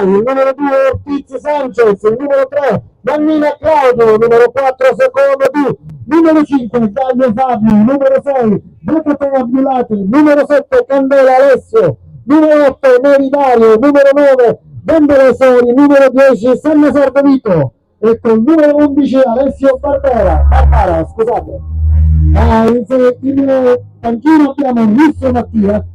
il numero 2 Ortiz Sanchez, il numero 3 Mannina Claudio, il numero 4 Secondo D, numero 5 Taglio Fabio, numero 6 Brecatone Abdulati, numero 7 Candela Alessio, numero 8 Meridario, numero 9 Vendere Sori, numero 10 Sanna Sardovito e con il numero 11 Alessio Barbara, scusate. In panchino abbiamo Russo Mattia,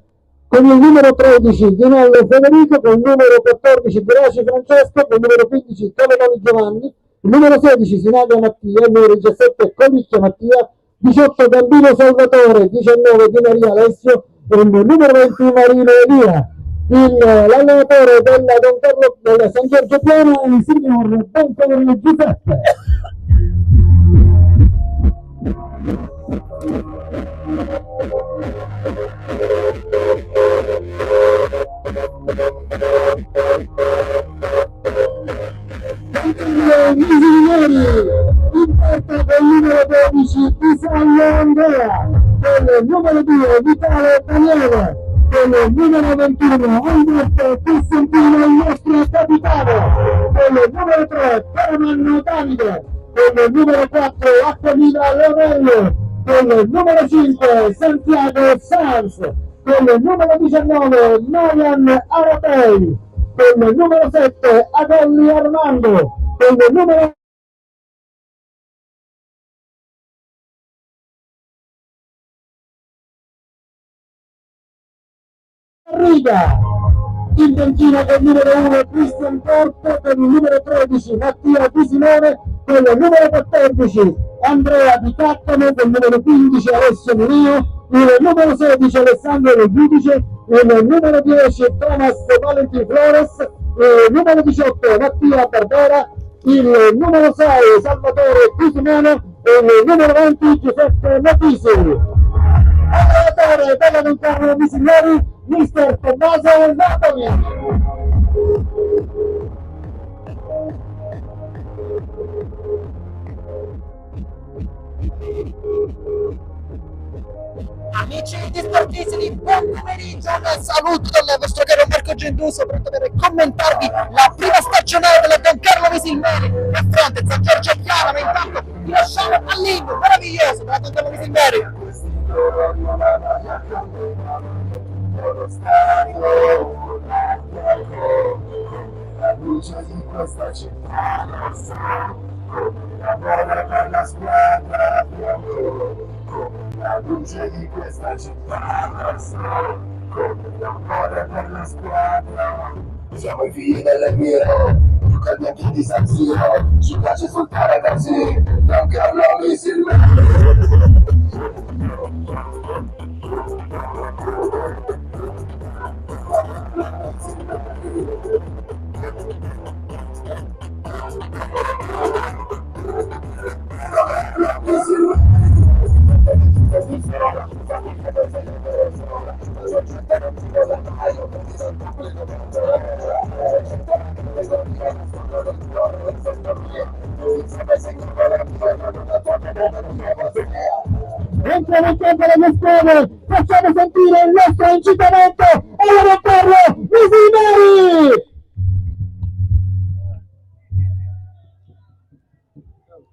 con il numero 13 Ginello Federico, con il numero 14 Graci Francesco, con il numero 15 Cavaloni Giovanni, il numero 16 Sinaglia Mattia, il numero 17 Comicchia Mattia, 18 Gambino Salvatore, 19 Di Maria Alessio e il numero 20 Marino Elia. L'allenatore della Don Carlo del San Giorgio Piano è il signor Don Carlo Giuseppe. In porta con il numero 12 Bisagno Andrea, con il numero 2 Vitale Daniele, con il numero 21 Alberto Costantino, il nostro capitano, con il numero 3 Paramanno Davide, con il numero 4 Acquavila Leonello, con il numero 5 Santiago Sanz, con il numero 19 Marian Aratei, con il numero 7 Adelli Armando, con il numero Riga, in panchina con il numero 1 Cristian Porto, con il numero 13 Mattia Di Simone, con il numero 14 Andrea Di Cattano, con il numero 15 Alessio Murillo, il numero 16 Alessandro Del Giudice, il numero 10 Thomas Valentin Flores, il numero 18 Mattia Barbera, il numero 6 Salvatore Cusimano e il numero 20 Giuseppe Matisi. Allenatore della Don Carlo Misignori, mister Tommaso Napoli. Amici di Sportissimi, buon pomeriggio, un saluto dal vostro caro Marco Genduso, pronto per commentarvi la prima stagionale della Don Carlo Misilmeri a fronte San Giorgio Piano, ma intanto vi lasciamo all'inno meraviglioso della Don Carlo Misilmeri. La luce di questa città rossa, l'amore per la squadra bianco, la luce di questa città rossa, l'amore per la squadra. Siamo i figli dell'Emiro, calmiati di San Siro, ci piace soltare così, Don Carlo Misilmeri. Entra nel campo delle squadre, facciamo sentire il nostro incitamento e la Don Carlo Misilmeri!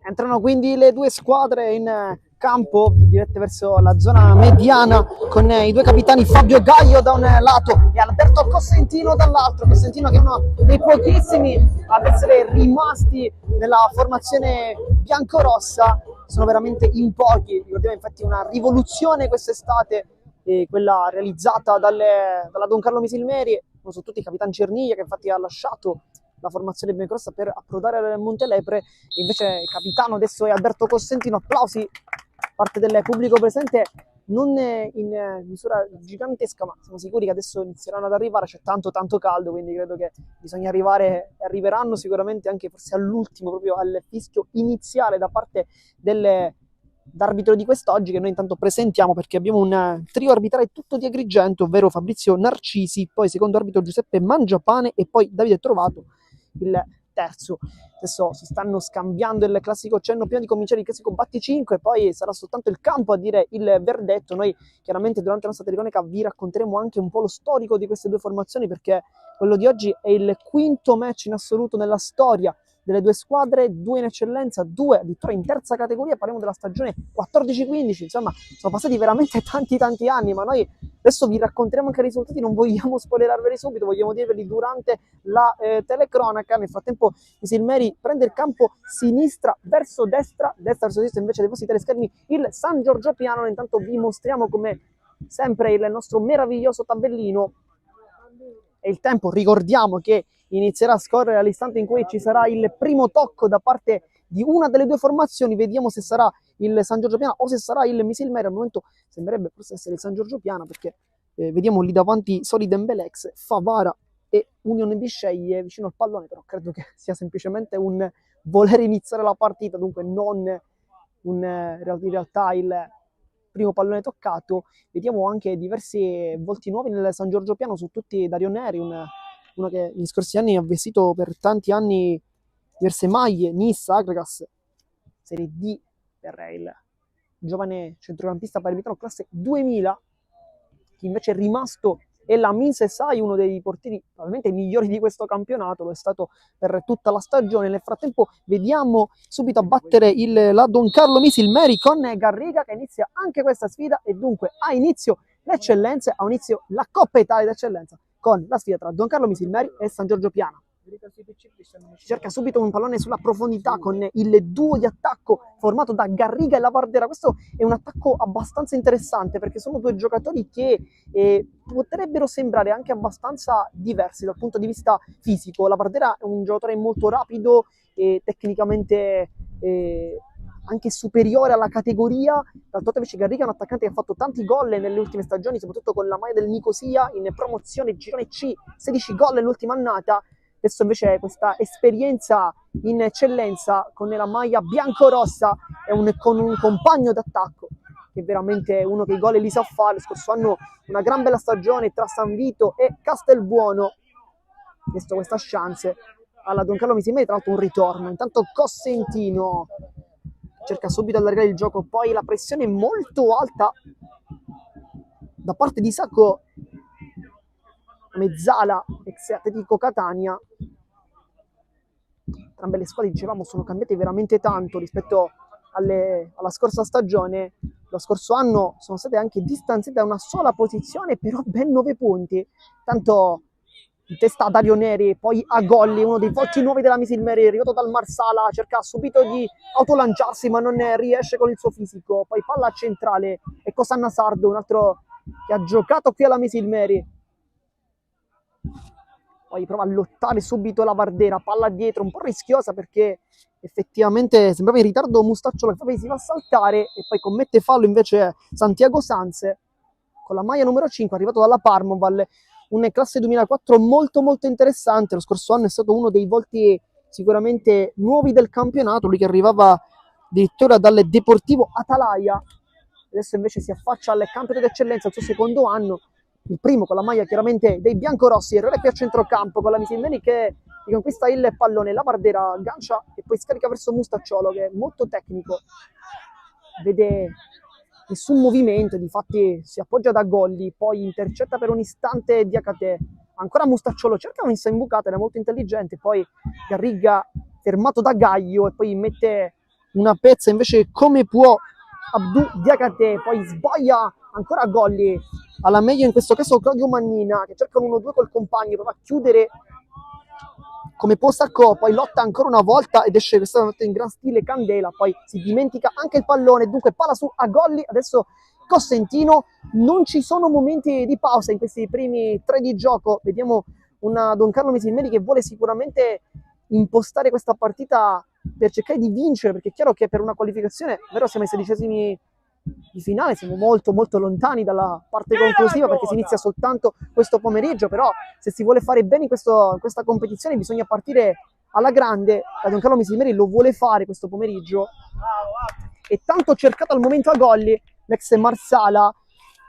Entrano quindi le due squadre in campo, dirette verso la zona mediana, con i due capitani Fabio Gaio da un lato e Alberto Cosentino dall'altro. Cosentino che è uno dei pochissimi ad essere rimasti nella formazione biancorossa, sono veramente in pochi. Ricordiamo infatti una rivoluzione quest'estate, quella realizzata dalla Don Carlo Misilmeri, non sono tutti i capitani Cerniglia, che infatti ha lasciato la formazione biancorossa per approdare al Montelepre, e invece il capitano adesso è Alberto Cosentino. Applausi da parte del pubblico presente, non in misura gigantesca, ma siamo sicuri che adesso inizieranno ad arrivare. C'è tanto caldo, quindi credo che bisogna arriveranno sicuramente anche forse all'ultimo, proprio al fischio iniziale da parte d'arbitro di quest'oggi, che noi intanto presentiamo, perché abbiamo un trio arbitrale tutto di Agrigento, ovvero Fabrizio Narcisi, poi secondo arbitro Giuseppe Mangiapane e poi Davide Trovato il terzo. Adesso si stanno scambiando il classico cenno prima di cominciare il classico batticinque, poi sarà soltanto il campo a dire il verdetto. Noi chiaramente durante la nostra telecronaca vi racconteremo anche un po' lo storico di queste due formazioni, perché quello di oggi è il quinto match in assoluto nella storia delle due squadre, 2 in eccellenza, 2 addirittura in terza categoria. Parliamo della stagione 14-15, insomma sono passati veramente tanti anni, ma noi adesso vi racconteremo anche i risultati, non vogliamo spoilerarveli subito, vogliamo dirveli durante la telecronaca. Nel frattempo Misilmeri prende il campo sinistra verso destra, destra verso sinistra invece dei vostri teleschermi il San Giorgio Piano. Intanto vi mostriamo come sempre il nostro meraviglioso tabellino e il tempo. Ricordiamo che inizierà a scorrere all'istante in cui ci sarà il primo tocco da parte di una delle due formazioni. Vediamo se sarà il San Giorgio Piana o se sarà il Misilmeri. Al momento sembrerebbe forse essere il San Giorgio Piana, perché vediamo lì davanti Solid Embelex, Favara e Union Bisceglie vicino al pallone, però credo che sia semplicemente un voler iniziare la partita, dunque non in realtà il primo pallone toccato. Vediamo anche diversi volti nuovi nel San Giorgio Piano, su tutti Dario Neri, uno che negli scorsi anni ha vestito per tanti anni diverse maglie, Nissa, Agregas, Serie D per il giovane centrocampista palermitano classe 2000, che invece è rimasto è la Sai, uno dei portieri probabilmente migliori di questo campionato, lo è stato per tutta la stagione. Nel frattempo vediamo subito a battere la Don Carlo Misilmeri con Garriga, che inizia anche questa sfida, e dunque ha inizio l'eccellenza, ha inizio la Coppa Italia d'Eccellenza con la sfida tra Don Carlo Misilmeri e San Giorgio Piana. Cerca subito un pallone sulla profondità con il duo di attacco formato da Garriga e Lavardera. Questo è un attacco abbastanza interessante, perché sono due giocatori che potrebbero sembrare anche abbastanza diversi dal punto di vista fisico. Lavardera è un giocatore molto rapido e tecnicamente anche superiore alla categoria. D'altro canto invece Garriga è un attaccante che ha fatto tanti gol nelle ultime stagioni, soprattutto con la maglia del Nicosia in promozione girone C, 16 gol nell'ultima annata. Adesso invece questa esperienza in eccellenza con la maglia bianco-rossa e con un compagno d'attacco che è veramente uno che i gol li sa fare. Lo scorso anno una gran bella stagione tra San Vito e Castelbuono. Adesso questa chance alla Don Carlo Misilmeri, tra l'altro un ritorno. Intanto Cosentino cerca subito di allargare il gioco, poi la pressione molto alta da parte di Sacco Mezzala, ex Atletico Catania. Entrambe le squadre, dicevamo, sono cambiate veramente tanto rispetto alla scorsa stagione. Lo scorso anno sono state anche distanziate da una sola posizione, però ben 9 punti. Tanto in testa a Dario Neri, poi a Golli, uno dei volti nuovi della Misilmeri, arrivato dal Marsala, cerca subito di autolanciarsi ma non riesce con il suo fisico. Poi palla centrale e Cosanna Sardo, un altro che ha giocato qui alla Misilmeri. Poi prova a lottare subito Lavardera, palla dietro, un po' rischiosa perché effettivamente sembrava in ritardo Mustacciolo, che poi si va a saltare e poi commette fallo invece Santiago Sanze con la maglia numero 5, arrivato dalla Parmoval, un classe 2004 molto interessante. Lo scorso anno è stato uno dei volti sicuramente nuovi del campionato, lui che arrivava addirittura dal Deportivo Atalaya, adesso invece si affaccia al campionato d'eccellenza, al suo secondo anno. Il primo con la maglia chiaramente dei biancorossi, errore qui a centrocampo con la Misilmeri che riconquista il pallone. Lavardera aggancia e poi scarica verso Mustacciolo, che è molto tecnico, vede nessun movimento, difatti si appoggia da Golli, poi intercetta per un istante Diakate, ancora Mustacciolo, cerca un'insa imbucata, era molto intelligente, poi Garriga fermato da Gaio e poi mette una pezza invece come può Abdou Diakate, poi sbaglia ancora Golli, alla meglio in questo caso Claudio Mannina che cerca un 1-2 col compagno, prova a chiudere come può Sacco, poi lotta ancora una volta ed esce questa volta in gran stile Candela, poi si dimentica anche il pallone, dunque palla su a Golli, adesso Cosentino. Non ci sono momenti di pausa in questi primi 3 di gioco, vediamo una Don Carlo Misilmeri che vuole sicuramente impostare questa partita per cercare di vincere, perché è chiaro che per una qualificazione, vero, siamo ai 16esimi di finale, siamo molto lontani dalla parte conclusiva perché si inizia soltanto questo pomeriggio, però se si vuole fare bene in questa competizione bisogna partire alla grande. La Don Carlo Misilmeri lo vuole fare questo pomeriggio, è tanto cercato al momento a Golli, l'ex Marsala,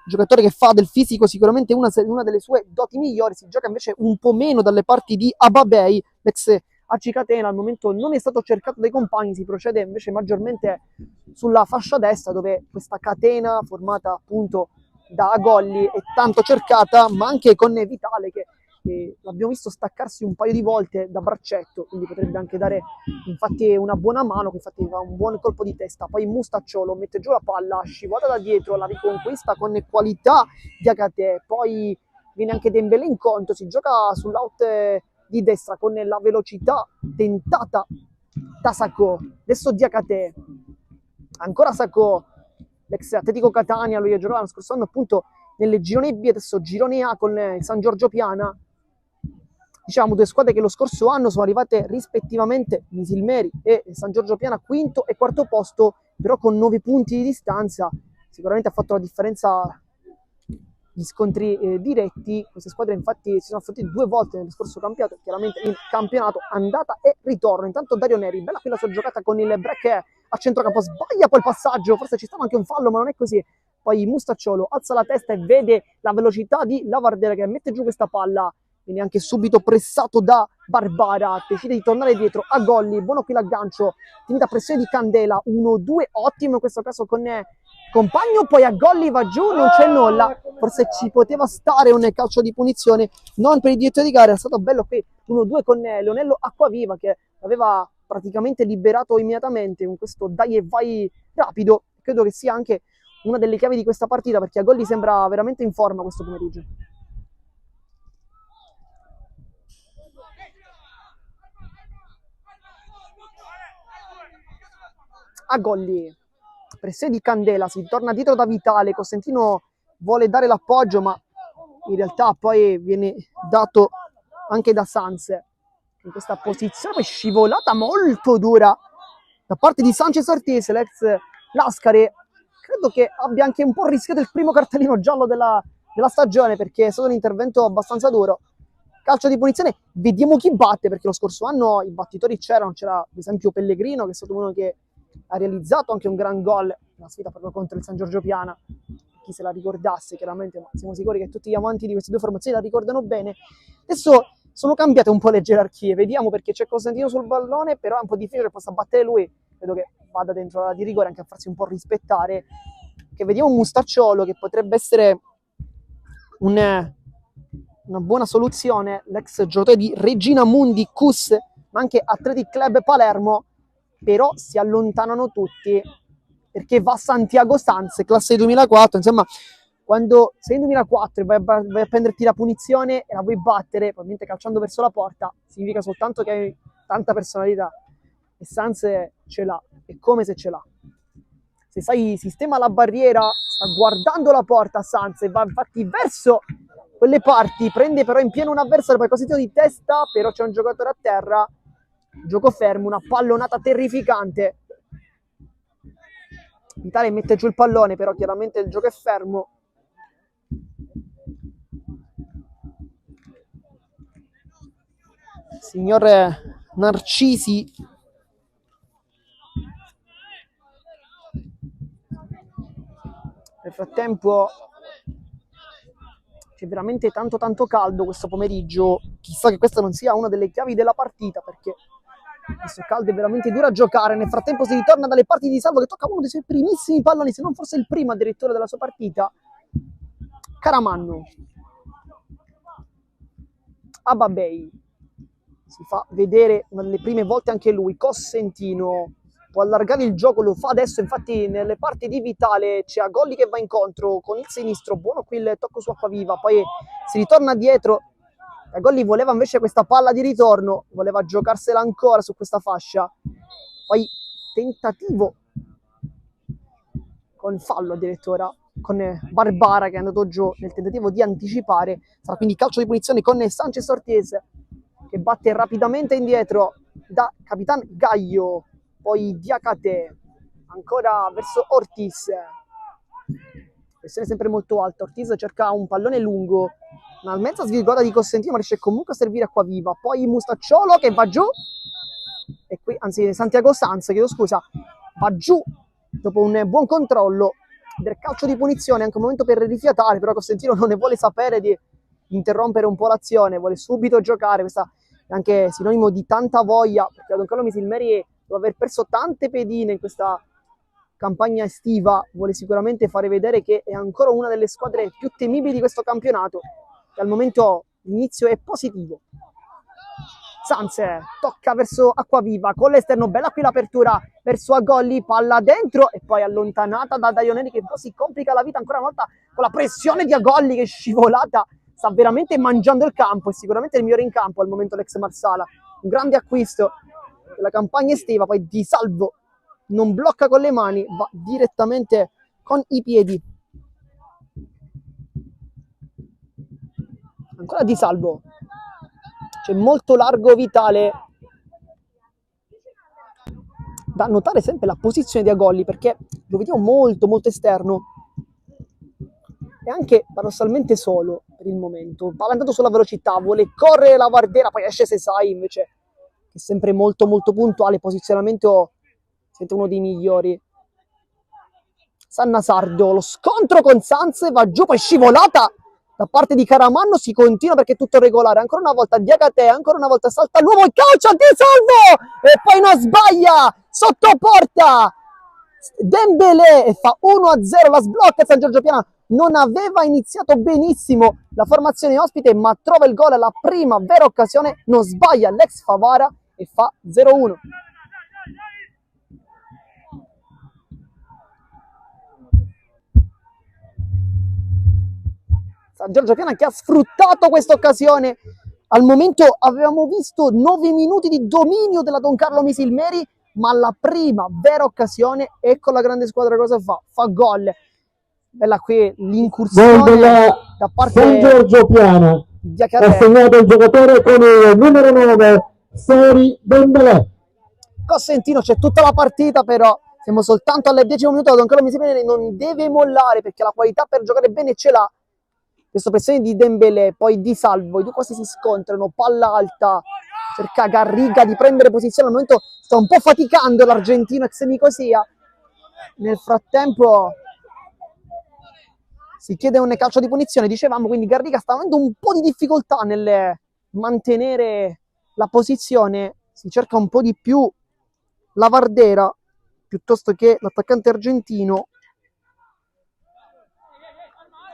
giocatore che fa del fisico sicuramente una delle sue doti migliori. Si gioca invece un po' meno dalle parti di Ababei, l'ex AC Catena, al momento non è stato cercato dai compagni, si procede invece maggiormente sulla fascia destra, dove questa catena formata appunto da Golli è tanto cercata, ma anche con Vitale che e l'abbiamo visto staccarsi un paio di volte da braccetto, quindi potrebbe anche dare infatti una buona mano, che infatti fa un buon colpo di testa. Poi Mustacciolo mette giù la palla, scivolata da dietro, la riconquista con qualità Diakate, poi viene anche Dembélé in conto, si gioca sull'out di destra con la velocità tentata da Sacco. Adesso Diakate, ancora Sacco, l'ex Atletico Catania, lui ha giocato l'anno scorso anno appunto nelle girone B, adesso girone A con il San Giorgio Piana. Diciamo due squadre che lo scorso anno sono arrivate rispettivamente Misilmeri e San Giorgio Piana quinto e quarto posto, però con 9 punti di distanza. Sicuramente ha fatto la differenza gli scontri diretti. Queste squadre infatti si sono affrontate 2 volte nello scorso campionato, chiaramente in campionato andata e ritorno. Intanto Dario Neri, bella qui la sua giocata con il break a centrocampo, sbaglia poi il passaggio, forse ci stava anche un fallo ma non è così. Poi Mustacciolo alza la testa e vede la velocità di Lavardera che mette giù questa palla, viene anche subito pressato da Barbara, decide di tornare dietro a Golli, buono qui l'aggancio, timida pressione di Candela, 1-2, ottimo in questo caso con compagno, poi a Golli va giù, non c'è nulla, forse ci poteva stare un calcio di punizione, non per il direttore di gara, è stato bello qui 1-2 con Leonello Acquaviva che aveva praticamente liberato immediatamente con questo dai e vai rapido. Credo che sia anche una delle chiavi di questa partita, perché a Golli sembra veramente in forma questo pomeriggio. A Golli, pressione di Candela, si torna dietro da Vitale, Costantino vuole dare l'appoggio ma in realtà poi viene dato anche da Sanse in questa posizione, scivolata molto dura da parte di Sanchez Ortiz, l'ex Lascari. Credo che abbia anche un po' rischiato il primo cartellino giallo della stagione, perché è stato un intervento abbastanza duro. Calcio di punizione, vediamo chi batte, perché lo scorso anno i battitori c'erano, c'era ad esempio Pellegrino che è stato uno che ha realizzato anche un gran gol, una sfida proprio contro il San Giorgio Piana, chi se la ricordasse chiaramente, ma siamo sicuri che tutti gli amanti di queste due formazioni la ricordano bene. Adesso sono cambiate un po' le gerarchie, vediamo, perché c'è Costantino sul pallone, però è un po' difficile che possa battere lui, credo che vada dentro la di rigore anche a farsi un po' rispettare, che vediamo un Mustacciolo che potrebbe essere una buona soluzione, l'ex giocatore di Regina Mundi, Cus, ma anche Athletic Club Palermo, però si allontanano tutti perché va Santiago Sanz, classe 2004, insomma, quando sei in 2004 e vai a prenderti la punizione e la vuoi battere, probabilmente calciando verso la porta, significa soltanto che hai tanta personalità, e Sanz ce l'ha, è come se ce l'ha. Se sai, sistema la barriera, sta guardando la porta Sanz e va infatti verso quelle parti, prende però in pieno un avversario, poi così di testa, però c'è un giocatore a terra, gioco fermo, una pallonata terrificante. Vitale mette giù il pallone, però chiaramente il gioco è fermo. Signor Narcisi nel frattempo c'è veramente tanto caldo questo pomeriggio, chissà che questa non sia una delle chiavi della partita, perché questo caldo è veramente duro a giocare. Nel frattempo si ritorna dalle parti di Salvo che tocca uno dei suoi primissimi palloni, se non forse il primo addirittura della sua partita, Caramanno. Ababei si fa vedere una delle prime volte anche lui, Cosentino può allargare il gioco, lo fa adesso, infatti nelle parti di Vitale c'è Agolli che va incontro con il sinistro, buono qui il tocco su Acquaviva, poi si ritorna dietro. Agolli voleva invece questa palla di ritorno, voleva giocarsela ancora su questa fascia, poi tentativo con fallo addirittura con Barbara che è andato giù nel tentativo di anticipare. Sarà quindi calcio di punizione con Sanchez Ortiz che batte rapidamente indietro da Capitan Gaio, poi Diakate ancora verso Ortiz, pressione sempre molto alta, Ortiz cerca un pallone lungo, una mezza svirgolata di Costantino ma riesce comunque a servire Acquaviva, poi Mustacciolo che va giù, e qui, anzi Santiago Sanz, chiedo scusa, va giù dopo un buon controllo del calcio di punizione, anche un momento per rifiatare, però Costantino non ne vuole sapere di interrompere un po' l'azione, vuole subito giocare. Questa è anche sinonimo di tanta voglia, perché Don Carlo Misilmeri, dopo aver perso tante pedine in questa campagna estiva, vuole sicuramente fare vedere che è ancora una delle squadre più temibili di questo campionato, e al momento l'inizio è positivo. Sanse tocca verso Acquaviva con l'esterno, bella qui l'apertura verso Agolli, palla dentro e poi allontanata da Daionelli che un po' si complica la vita ancora una volta con la pressione di Agolli che è scivolata, sta veramente mangiando il campo, è sicuramente il migliore in campo al momento l'ex Marsala, un grande acquisto della campagna estiva. Poi Di Salvo non blocca con le mani, va direttamente con i piedi. Ancora Di Salvo, c'è molto largo Vitale. Da notare sempre la posizione di Agolli perché lo vediamo molto molto esterno e anche paradossalmente solo per il momento. Va andato sulla velocità, vuole correre la Vardera, poi esce Sesai invece che è sempre molto molto puntuale, posizionamento sente uno dei migliori. Sanna Sardo, lo scontro con Sanz, va giù, poi scivolata da parte di Caramanno, si continua perché è tutto regolare, ancora una volta Diakate, ancora una volta salta l'uomo, il calcio Di Salvo e poi non sbaglia, sotto porta Dembélé e fa 1-0, la sblocca San Giorgio Piana. Non aveva iniziato benissimo la formazione ospite ma trova il gol alla prima vera occasione, non sbaglia l'ex Favara e fa 0-1. San Giorgio Piana che ha sfruttato questa occasione. Al momento avevamo visto 9 minuti di dominio della Don Carlo Misilmeri, ma la prima vera occasione, ecco la grande squadra cosa fa? Fa gol. Bella qui l'incursione da parte San Giorgio Piana. di Ha Diakate. segnato il giocatore con il numero 9, Seri Dembélé. Cosentino, c'è tutta la partita, però siamo soltanto al 10° minuto. Don Carlo Misilmeri non deve mollare perché la qualità per giocare bene ce l'ha. Questa pressione di Dembélé, poi Di Salvo, i due quasi si scontrano, palla alta, cerca Garriga di prendere posizione, al momento sta un po' faticando l'argentino ex Nicosia. Nel frattempo si chiede un calcio di punizione, dicevamo, quindi Garriga sta avendo un po' di difficoltà nel mantenere la posizione, si cerca un po' di più la Vardera piuttosto che l'attaccante argentino.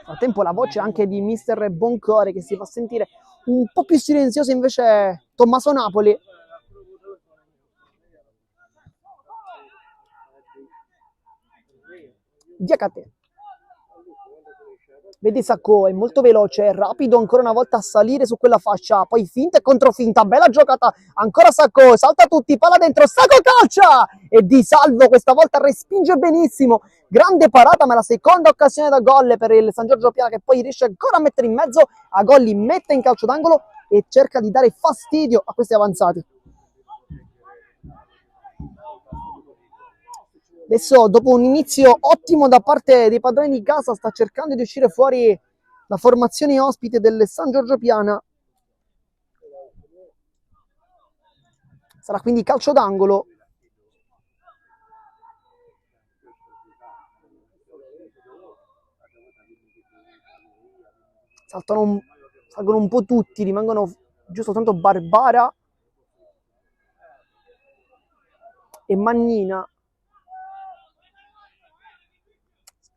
Nel frattempo la voce anche di mister Boncore che si fa sentire un po' più silenzioso invece Tommaso Napoli. Diakate. Vedi Sacco, è molto veloce, è rapido ancora una volta a salire su quella fascia, poi finta e controfinta, bella giocata, ancora Sacco, salta tutti, palla dentro, Sacco calcia! E Di Salvo questa volta respinge benissimo, grande parata, ma la seconda occasione da gol per il San Giorgio Piana che poi riesce ancora a mettere in mezzo, Agolli mette in calcio d'angolo e cerca di dare fastidio a questi avanzati. Adesso, dopo un inizio ottimo da parte dei padroni di casa, sta cercando di uscire fuori la formazione ospite del San Giorgio Piana. Sarà quindi calcio d'angolo. Salgono un po' tutti, rimangono giusto soltanto Barbara e Mannina.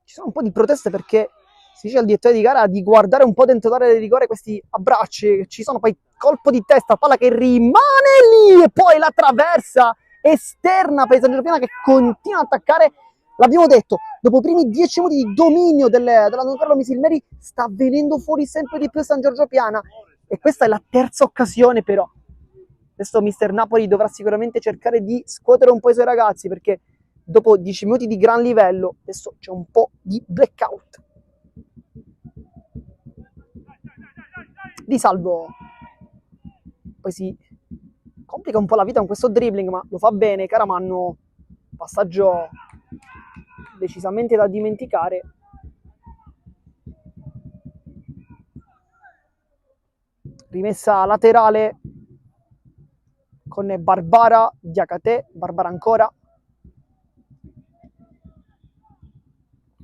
Ci sono un po' di proteste perché si dice al direttore di gara di guardare un po' dentro l'area di rigore questi abbracci che ci sono, poi colpo di testa, palla che rimane lì e poi la traversa esterna per il San Giorgio Piana che continua ad attaccare. L'abbiamo detto, dopo i primi 10 minuti di dominio della Don Carlo Misilmeri sta venendo fuori sempre di più San Giorgio Piana e questa è la terza occasione però. Adesso mister Napoli dovrà sicuramente cercare di scuotere un po' i suoi ragazzi perché dopo 10 minuti di gran livello adesso c'è un po' di blackout. Di Salvo poi si complica un po' la vita con questo dribbling ma lo fa bene Caramanno, passaggio decisamente da dimenticare. Rimessa laterale con Barbara, Diakate, Barbara ancora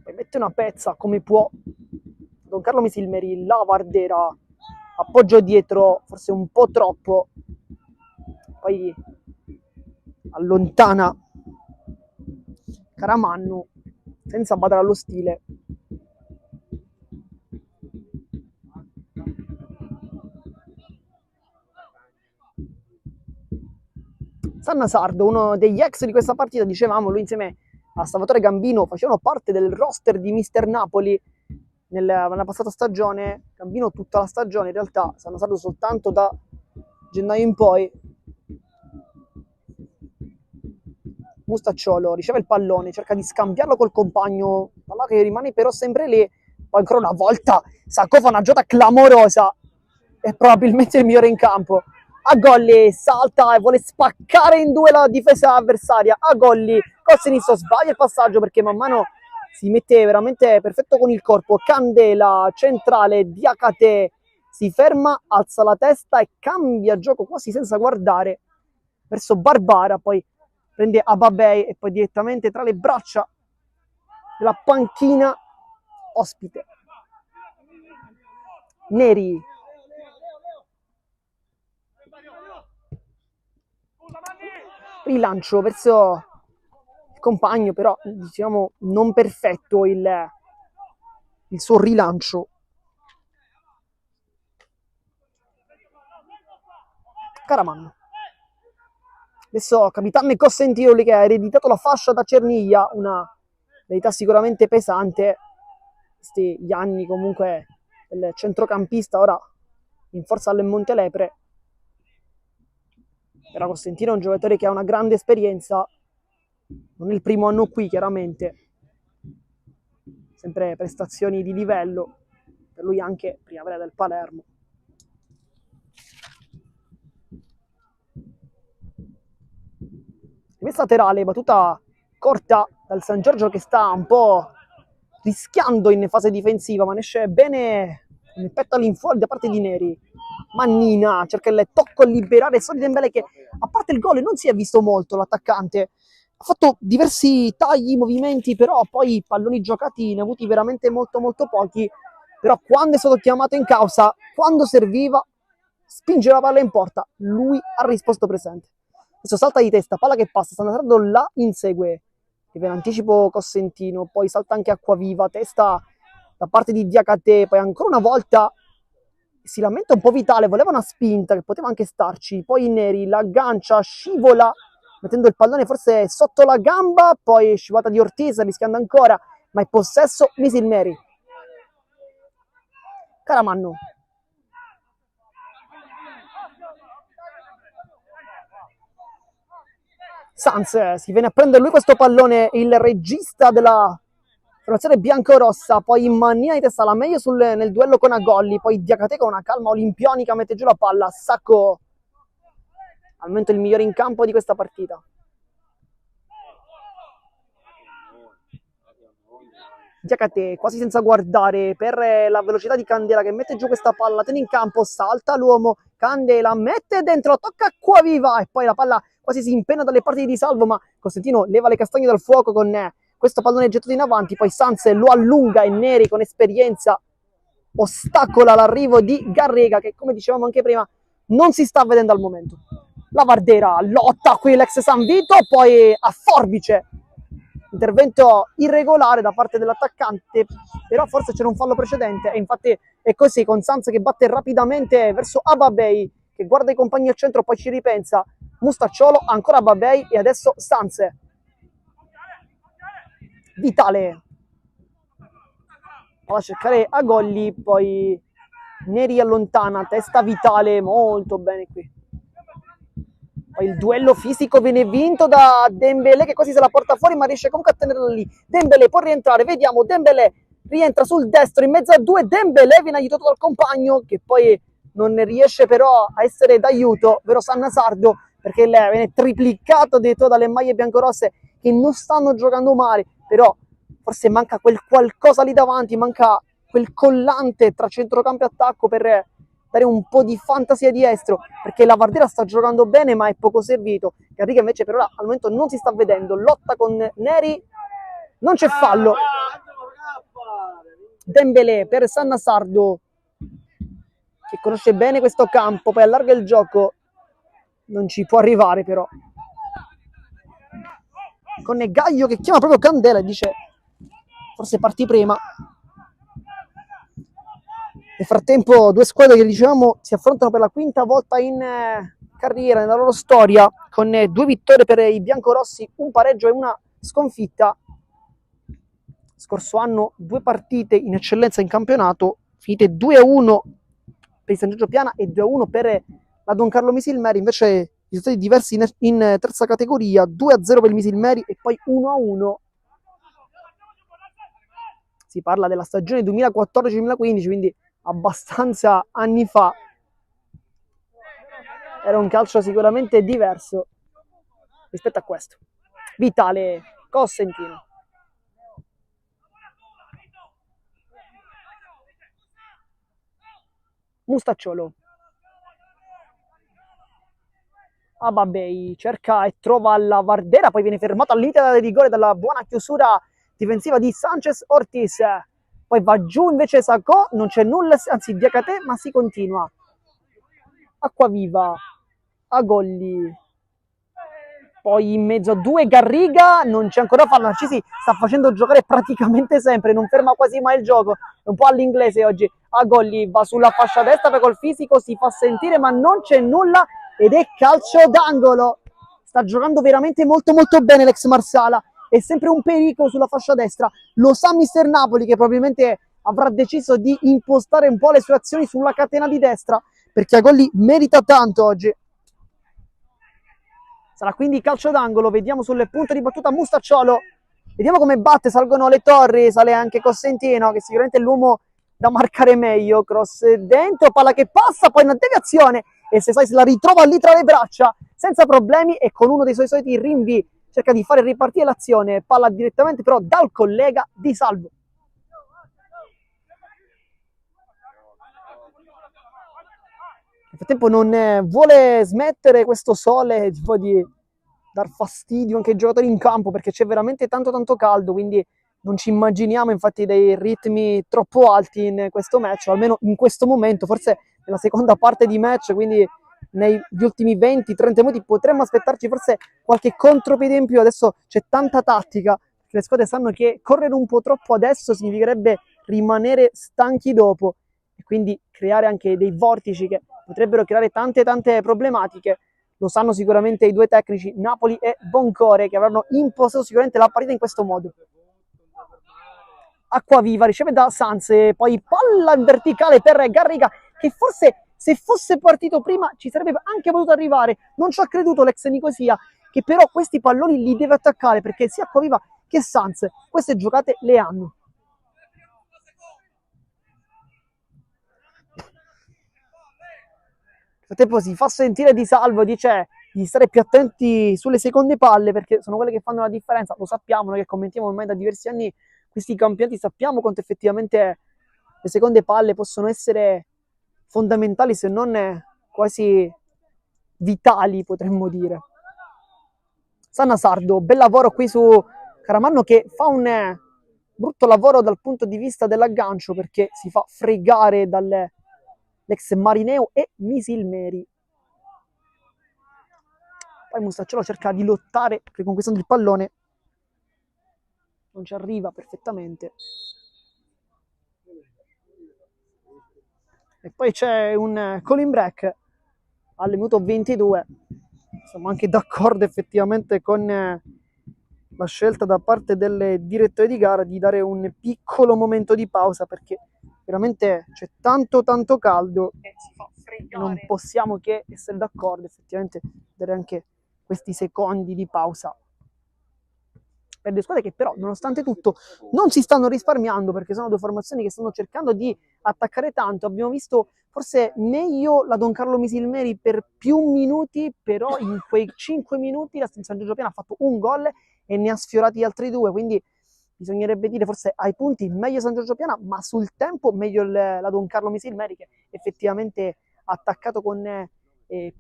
e mette una pezza come può Don Carlo Misilmeri, la Vardera, appoggio dietro forse un po' troppo, poi allontana Caramanno senza badare allo stile. Sanna Sardo, uno degli ex di questa partita, dicevamo, lui insieme a Salvatore Gambino facevano parte del roster di Mister Napoli nella passata stagione. Gambino tutta la stagione, in realtà Sanna Sardo soltanto da gennaio in poi. Mustacciolo riceve il pallone, cerca di scambiarlo col compagno, palla che rimane però sempre lì. Poi ancora una volta Sacco fa una giocata clamorosa, è probabilmente il migliore in campo. A Golli salta e vuole spaccare in due la difesa avversaria. A Golli col sinistro sbaglia il passaggio perché man mano si mette veramente perfetto con il corpo. Candela centrale, Diakate si ferma, alza la testa e cambia gioco quasi senza guardare verso Barbara, poi prende Ababei e poi direttamente tra le braccia della panchina ospite. Neri. Rilancio verso il compagno, però diciamo non perfetto il suo rilancio. Caraman. Adesso Capitan Costantino che ha ereditato la fascia da Cerniglia, una verità sicuramente pesante. Questi gli anni comunque del centrocampista, ora in forza alle Montelepre. Però Costantino è un giocatore che ha una grande esperienza, non è il primo anno qui chiaramente, sempre prestazioni di livello, per lui anche primavera del Palermo. Rimessa laterale, battuta corta dal San Giorgio che sta un po' rischiando in fase difensiva, ma ne esce bene un petto all'infuori da parte di Neri. Mannina cerca il tocco a liberare Sony Dembélé che a parte il gol non si è visto molto l'attaccante, ha fatto diversi tagli, movimenti, però poi i palloni giocati ne ha avuti veramente molto pochi, però quando è stato chiamato in causa, quando serviva, spinge la palla in porta, lui ha risposto presente. Adesso salta di testa, palla che passa, sta andando là, insegue, e per anticipo Costantino, poi salta anche Acquaviva, testa da parte di Diakate, poi ancora una volta si lamenta un po' Vitale, voleva una spinta che poteva anche starci, poi Neri la aggancia, scivola, mettendo il pallone forse sotto la gamba, poi scivolata di Ortiz, rischiando ancora, ma è possesso Misil Neri. Caramanno. Sanz si viene a prendere lui questo pallone, il regista della formazione biancorossa, poi in mania di testa la meglio nel duello con Agolli, poi Diakate con una calma olimpionica mette giù la palla, Sacco al momento il migliore in campo di questa partita. Diakate quasi senza guardare per la velocità di Candela che mette giù questa palla, tiene in campo, salta l'uomo, Candela mette dentro, tocca Acquaviva e poi la palla quasi si impenna dalle parti di Salvo, ma Costantino leva le castagne dal fuoco con questo pallone gettato in avanti, poi Sanz lo allunga e Neri con esperienza ostacola l'arrivo di Garrega che, come dicevamo anche prima, non si sta vedendo al momento. La Vardera lotta qui l'ex San Vito, poi a forbice, intervento irregolare da parte dell'attaccante, però forse c'era un fallo precedente e infatti è così, con Sanz che batte rapidamente verso Ababei che guarda i compagni al centro, poi ci ripensa, Mustacciolo, ancora Ababei e adesso Sanz. Vitale va a cercare Agolli, poi Neri allontana, testa Vitale, molto bene qui. Poi il duello fisico viene vinto da Dembélé che quasi se la porta fuori ma riesce comunque a tenerla lì. Dembélé può rientrare, vediamo, Dembélé rientra sul destro in mezzo a due, Dembélé viene aiutato dal compagno che poi non riesce però a essere d'aiuto, vero Sanna Sardo, perché lei viene triplicato addirittura dalle maglie biancorosse che non stanno giocando male, però forse manca quel qualcosa lì davanti, manca quel collante tra centrocampo e attacco per dare un po' di fantasia diestro, perché la Vardera sta giocando bene ma è poco servito. Garriga invece per ora al momento non si sta vedendo, lotta con Neri, non c'è fallo. Dembélé per Sanna Sardo che conosce bene questo campo, poi allarga il gioco, non ci può arrivare però. Con Gaio che chiama proprio Candela e dice forse parti prima. Nel frattempo due squadre che dicevamo si affrontano per la quinta volta in carriera nella loro storia, con 2 vittorie per i biancorossi, un pareggio e una sconfitta. Scorso anno 2 partite in eccellenza in campionato, finite 2-1 per il San Giorgio Piana e 2-1 per la Don Carlo Misilmeri, invece i risultati diversi in terza categoria, 2-0 per il Misilmeri e poi 1-1. Si parla della stagione 2014-2015, quindi abbastanza anni fa. Era un calcio sicuramente diverso rispetto a questo. Vitale Cosentino. Mustacciolo. Ababei cerca e trova la Vardera, poi viene fermato al limite di rigore dalla buona chiusura difensiva di Sanchez Ortiz. Poi va giù invece Sacco, non c'è nulla, anzi Diacate, ma si continua. Acquaviva, Agolli. Poi in mezzo a 2 Garriga, non c'è ancora fallo, Narcisi sta facendo giocare praticamente sempre, non ferma quasi mai il gioco, è un po' all'inglese oggi. Agolli va sulla fascia destra, poi col fisico si fa sentire ma non c'è nulla ed è calcio d'angolo. Sta giocando veramente molto molto bene l'ex Marsala, è sempre un pericolo sulla fascia destra, lo sa mister Napoli che probabilmente avrà deciso di impostare un po' le sue azioni sulla catena di destra, perché Agolli merita tanto oggi. Sarà quindi calcio d'angolo, vediamo sul punto di battuta Mustacciolo, vediamo come batte, salgono le torri, sale anche Cosentino che sicuramente è l'uomo da marcare meglio, cross dentro, palla che passa, poi una deviazione e Sesai se la ritrova lì tra le braccia senza problemi e con uno dei suoi soliti rinvii cerca di fare ripartire l'azione, palla direttamente però dal collega Di Salvo. Nel frattempo non vuole smettere questo sole tipo di dar fastidio anche ai giocatori in campo perché c'è veramente tanto tanto caldo, quindi non ci immaginiamo infatti dei ritmi troppo alti in questo match, almeno in questo momento, forse nella seconda parte di match, quindi negli ultimi 20-30 minuti potremmo aspettarci forse qualche contropiede in più. Adesso c'è tanta tattica, le squadre sanno che correre un po' troppo adesso significherebbe rimanere stanchi dopo e quindi creare anche dei vortici che potrebbero creare tante problematiche. Lo sanno sicuramente i 2 tecnici, Napoli e Boncore, che avranno impostato sicuramente la partita in questo modo. Acquaviva riceve da Sanz, poi palla in verticale per Garriga, che forse se fosse partito prima ci sarebbe anche potuto arrivare. Non ci ha creduto l'ex Nicosia, che però questi palloni li deve attaccare, perché sia Acquaviva che Sanz queste giocate le hanno. Nel frattempo si fa sentire Di Salvo, dice di stare più attenti sulle seconde palle perché sono quelle che fanno la differenza, lo sappiamo, noi che commentiamo ormai da diversi anni questi campionati, sappiamo quanto effettivamente le seconde palle possono essere fondamentali, se non quasi vitali, potremmo dire. Sanna Sardo, bel lavoro qui su Caramanno che fa un brutto lavoro dal punto di vista dell'aggancio perché si fa fregare dall'ex Marineo e Misilmeri. Poi Mustacciolo cerca di lottare riconquistando il pallone, non ci arriva perfettamente. E poi c'è un call-in break al minuto 22. Siamo anche d'accordo effettivamente con la scelta da parte del direttore di gara di dare un piccolo momento di pausa perché veramente c'è tanto caldo e non possiamo che essere d'accordo effettivamente dare anche questi secondi di pausa per le squadre che però nonostante tutto non si stanno risparmiando perché sono 2 formazioni che stanno cercando di attaccare tanto. Abbiamo visto forse meglio la Don Carlo Misilmeri per più minuti, però in quei 5 minuti la San Giorgio Piana ha fatto un gol e ne ha sfiorati gli altri 2, quindi bisognerebbe dire forse ai punti meglio San Giorgio Piana, ma sul tempo meglio la Don Carlo Misilmeri che effettivamente ha attaccato con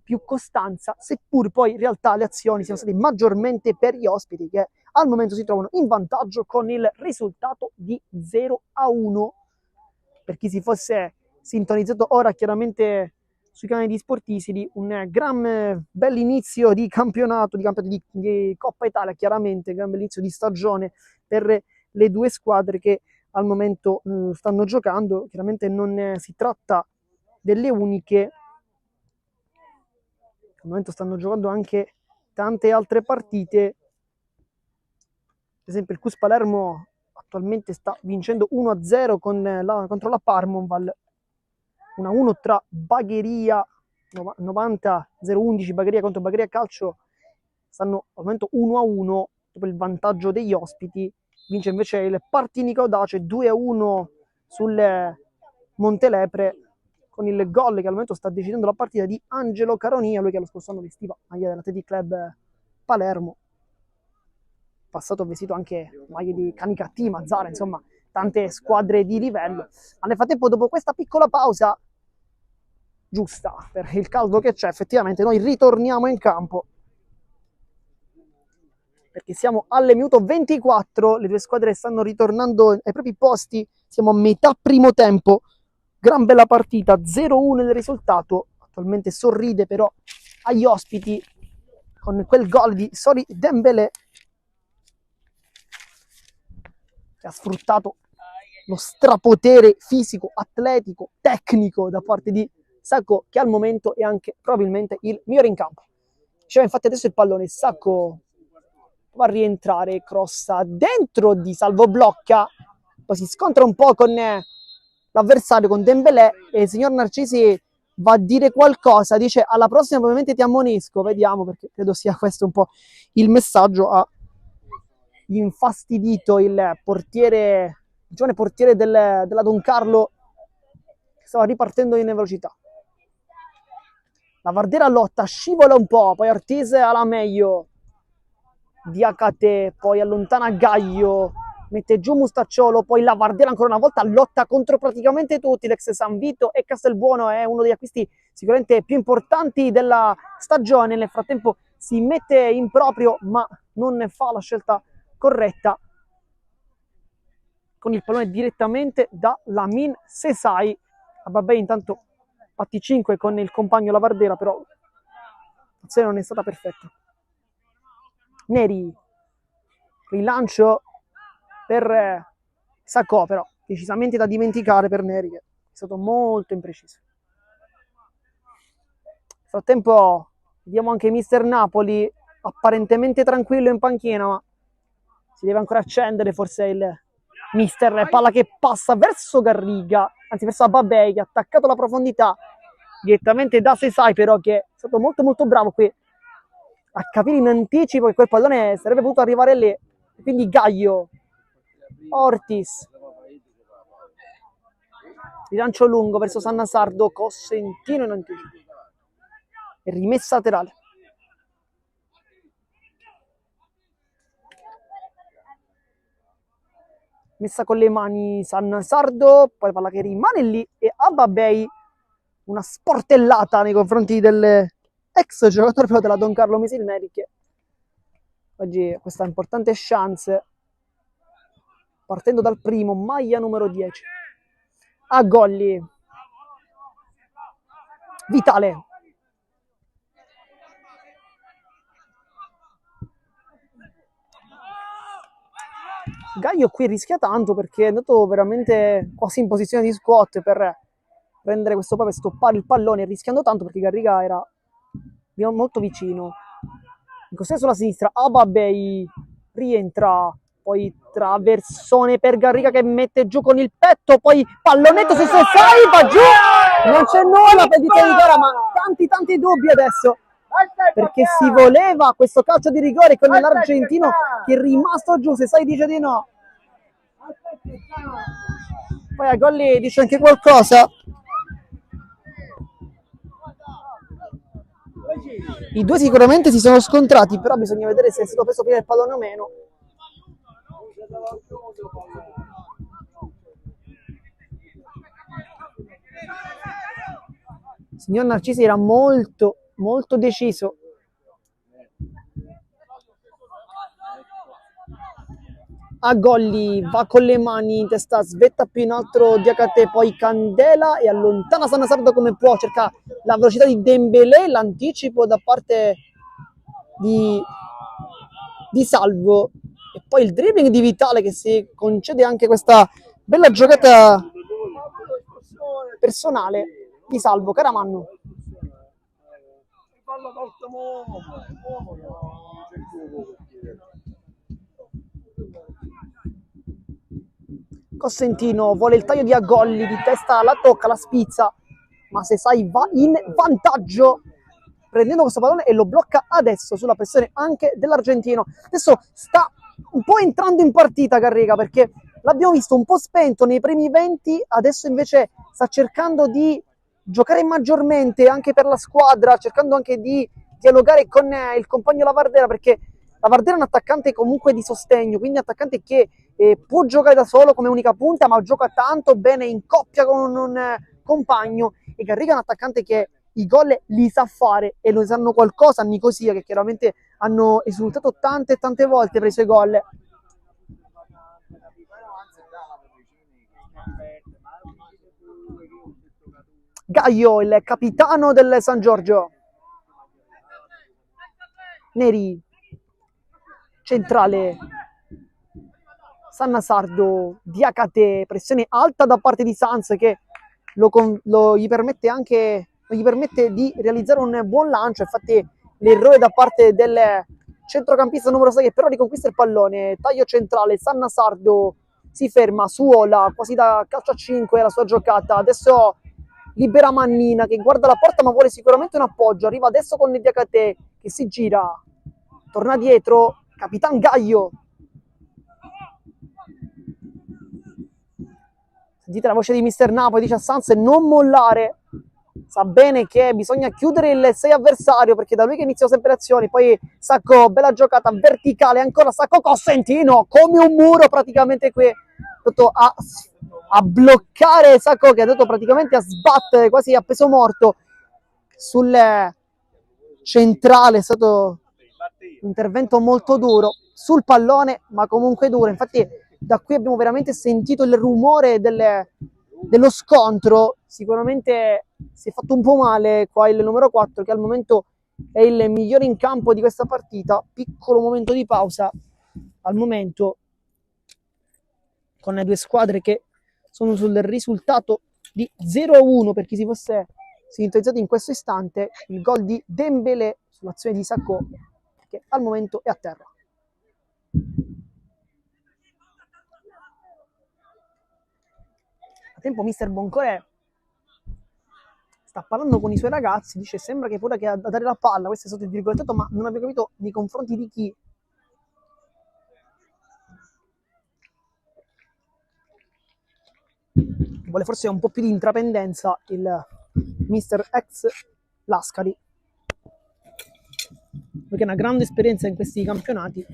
più costanza, seppur poi in realtà le azioni siano state maggiormente per gli ospiti che al momento si trovano in vantaggio con il risultato di 0-1. Per chi si fosse sintonizzato ora chiaramente sui canali di Sportisidi, un gran bell'inizio di campionato, di Coppa Italia, chiaramente un gran bell'inizio di stagione per le 2 squadre che al momento stanno giocando. Chiaramente non si tratta delle uniche, al momento stanno giocando anche tante altre partite. Ad esempio il CUS Palermo attualmente sta vincendo 1-0 contro la Parmonval, 1-1 tra Bagheria 90-011 Bagheria contro Bagheria Calcio, stanno al momento 1-1 dopo il vantaggio degli ospiti. Vince invece il Partinico Audace 2-1 sul Montelepre, con il gol che al momento sta decidendo la partita di Angelo Caronia, lui che lo scorso anno vestiva maglia dell'Athletic Club Palermo, passato vestito anche maglie di Canicattì, Mazzara, insomma tante squadre di livello. Ma nel frattempo, dopo questa piccola pausa giusta per il caldo che c'è, effettivamente noi ritorniamo in campo, perché siamo alle minuto 24, le due squadre stanno ritornando ai propri posti, siamo a metà primo tempo, gran bella partita, 0-1 il risultato, attualmente sorride però agli ospiti con quel gol di Sori Dembélé, che ha sfruttato lo strapotere fisico, atletico, tecnico da parte di Sacco, che al momento è anche probabilmente il migliore in campo. C'è infatti adesso il pallone, Sacco va a rientrare, crossa dentro di Salvo, blocca, poi si scontra un po' con l'avversario, con Dembélé, e il signor Narcisi va a dire qualcosa, dice alla prossima probabilmente ti ammonisco, vediamo, perché credo sia questo un po' il messaggio. Ha infastidito il portiere, il giovane portiere della Don Carlo, che stava ripartendo in velocità. La Vardera lotta, scivola un po', poi Ortiz alla meglio, Diacate, poi allontana Gaio, mette giù Mustacciolo, poi la Vardera ancora una volta lotta contro praticamente tutti, l'ex San Vito, e Castelbuono è uno degli acquisti sicuramente più importanti della stagione. Nel frattempo si mette in proprio, ma non ne fa la scelta corretta, con il pallone direttamente da Lamin Sesai. Vabbè, intanto patti 5 con il compagno Lavardera, però l'azione non è stata perfetta. Neri, rilancio per Sacco, però decisamente da dimenticare per Neri, che è stato molto impreciso. Nel frattempo vediamo anche Mister Napoli apparentemente tranquillo in panchina, ma si deve ancora accendere forse il mister. Palla che passa verso Garriga, anzi verso Babei, che ha attaccato la profondità direttamente da Sesai, però che è stato molto molto bravo qui a capire in anticipo che quel pallone sarebbe potuto arrivare lì. Quindi Gaio, Ortiz, rilancio lungo verso Sannasardo, Cosentino in anticipo e rimessa laterale. Messa con le mani Sannasardo, poi palla che rimane lì, e Ababei una sportellata nei confronti dell'ex giocatore però della Don Carlo Misilneri, che oggi ha questa importante chance partendo dal primo, maglia numero 10. A Golli, Vitale, Gaio qui rischia tanto perché è andato veramente quasi in posizione di squat per prendere questo poi, per stoppare il pallone, rischiando tanto perché Garriga era molto vicino. In cos'è sulla sinistra, Ababei rientra, poi traversone per Garriga che mette giù con il petto, poi pallonetto su Sesai, va giù, non c'è nulla per difesa di gara, ma tanti dubbi adesso, perché si voleva questo calcio di rigore con l'argentino che è rimasto giù. Sesai dice di no, poi a Golli dice anche qualcosa. I due sicuramente si sono scontrati, però bisogna vedere se è stato preso prima il pallone o meno. Il signor Narcisi era molto deciso. A Golli va con le mani in testa, svetta più in alto Diacate, poi Candela e allontana Sannasardo come può, cerca la velocità di Dembélé, l'anticipo da parte di Salvo, e poi il dribbling di Vitale che si concede anche questa bella giocata personale di Salvo. Caramanno, Cosentino vuole il taglio di Agolli, di testa la tocca, la spizza, ma se sai va in vantaggio prendendo questo pallone e lo blocca adesso sulla pressione anche dell'argentino. Adesso sta un po' entrando in partita Garriga, perché l'abbiamo visto un po' spento nei primi 20, adesso invece sta cercando di giocare maggiormente anche per la squadra, cercando anche di dialogare con il compagno Lavardera, perché Lavardera è un attaccante comunque di sostegno, quindi un attaccante che può giocare da solo come unica punta, ma gioca tanto bene in coppia con un compagno, e Garriga è un attaccante che i gol li sa fare, e lo sanno qualcosa a Nicosia, che chiaramente hanno esultato tante volte per i suoi gol. Gaio, il capitano del San Giorgio. Neri, centrale, Sanna Sardo, Diakate, pressione alta da parte di Sanz che gli permette di realizzare un buon lancio. Infatti l'errore da parte del centrocampista numero 6 che però riconquista il pallone, taglio centrale, Sanna Sardo si ferma, Suola quasi da calcio a 5 la sua giocata, adesso libera Mannina che guarda la porta ma vuole sicuramente un appoggio, arriva adesso con Diakate che si gira, torna dietro, Capitan Gaio. Sentite la voce di Mister Napoli, dice a Sanz non mollare, sa bene che bisogna chiudere il 6 avversario, perché da lui che iniziano sempre le azioni. Poi Sacco, bella giocata verticale, ancora Sacco, Cosentino come un muro praticamente qui, a bloccare Sacco, che è andato praticamente a sbattere quasi a peso morto sul centrale. È stato un intervento molto duro sul pallone, ma comunque duro. Infatti da qui abbiamo veramente sentito il rumore dello scontro. Sicuramente si è fatto un po' male qua il numero 4, che al momento è il migliore in campo di questa partita. Piccolo momento di pausa al momento, con le due squadre che sono sul risultato di 0-1 per chi si fosse sintonizzato in questo istante. Il gol di Dembélé sull'azione di Sacco, che al momento è a terra. A tempo Mister Boncore sta parlando con i suoi ragazzi, dice sembra che pure che a dare la palla, questo è sotto il virgolettato, ma non abbiamo capito nei confronti di chi. Vuole forse un po' più di intraprendenza il Mister ex Lascari, perché ha una grande esperienza in questi campionati.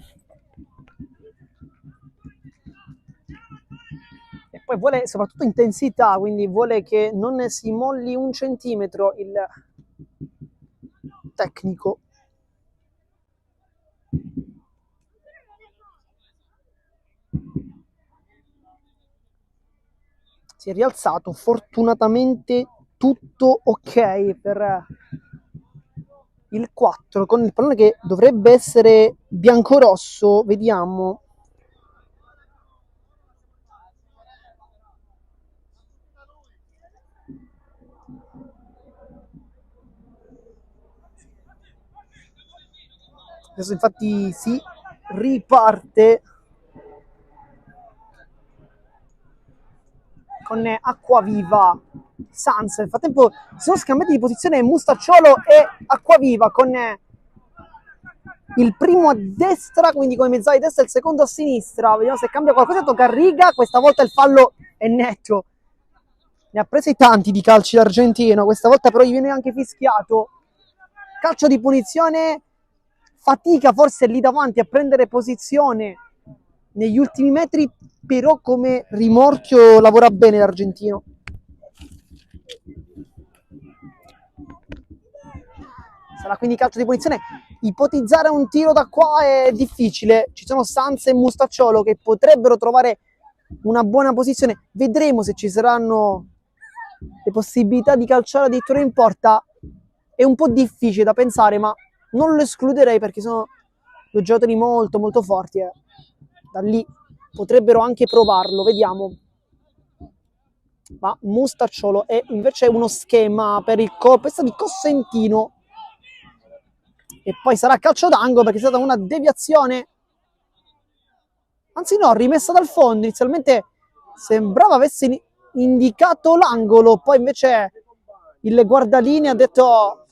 E poi vuole soprattutto intensità, quindi vuole che non si molli un centimetro il tecnico. Si è rialzato, fortunatamente tutto ok per il 4, con il pallone che dovrebbe essere biancorosso. Vediamo. Adesso infatti si riparte con Acquaviva, Sanz. Nel frattempo si sono scambiati di posizione Mustacciolo e Acquaviva, con il primo a destra, quindi come mezzala di destra, e il secondo a sinistra. Vediamo se cambia qualcosa. Tocca a Riga, questa volta il fallo è netto. Ne ha presi tanti di calci l'argentino, questa volta però gli viene anche fischiato. Calcio di punizione, fatica forse lì davanti a prendere posizione negli ultimi metri, però come rimorchio lavora bene l'argentino. Sarà quindi calcio di punizione. Ipotizzare un tiro da qua è difficile, ci sono Sanz e Mustacciolo che potrebbero trovare una buona posizione. Vedremo se ci saranno le possibilità di calciare addirittura in porta. È un po' difficile da pensare, ma non lo escluderei, perché sono due giocatori molto molto forti. Da lì potrebbero anche provarlo, vediamo. Ma Mustacciolo è invece uno schema per il colpo di Cosentino, e poi sarà calcio d'angolo perché è stata una deviazione, anzi no, rimessa dal fondo. Inizialmente sembrava avesse indicato l'angolo, poi invece il guardalinea ha detto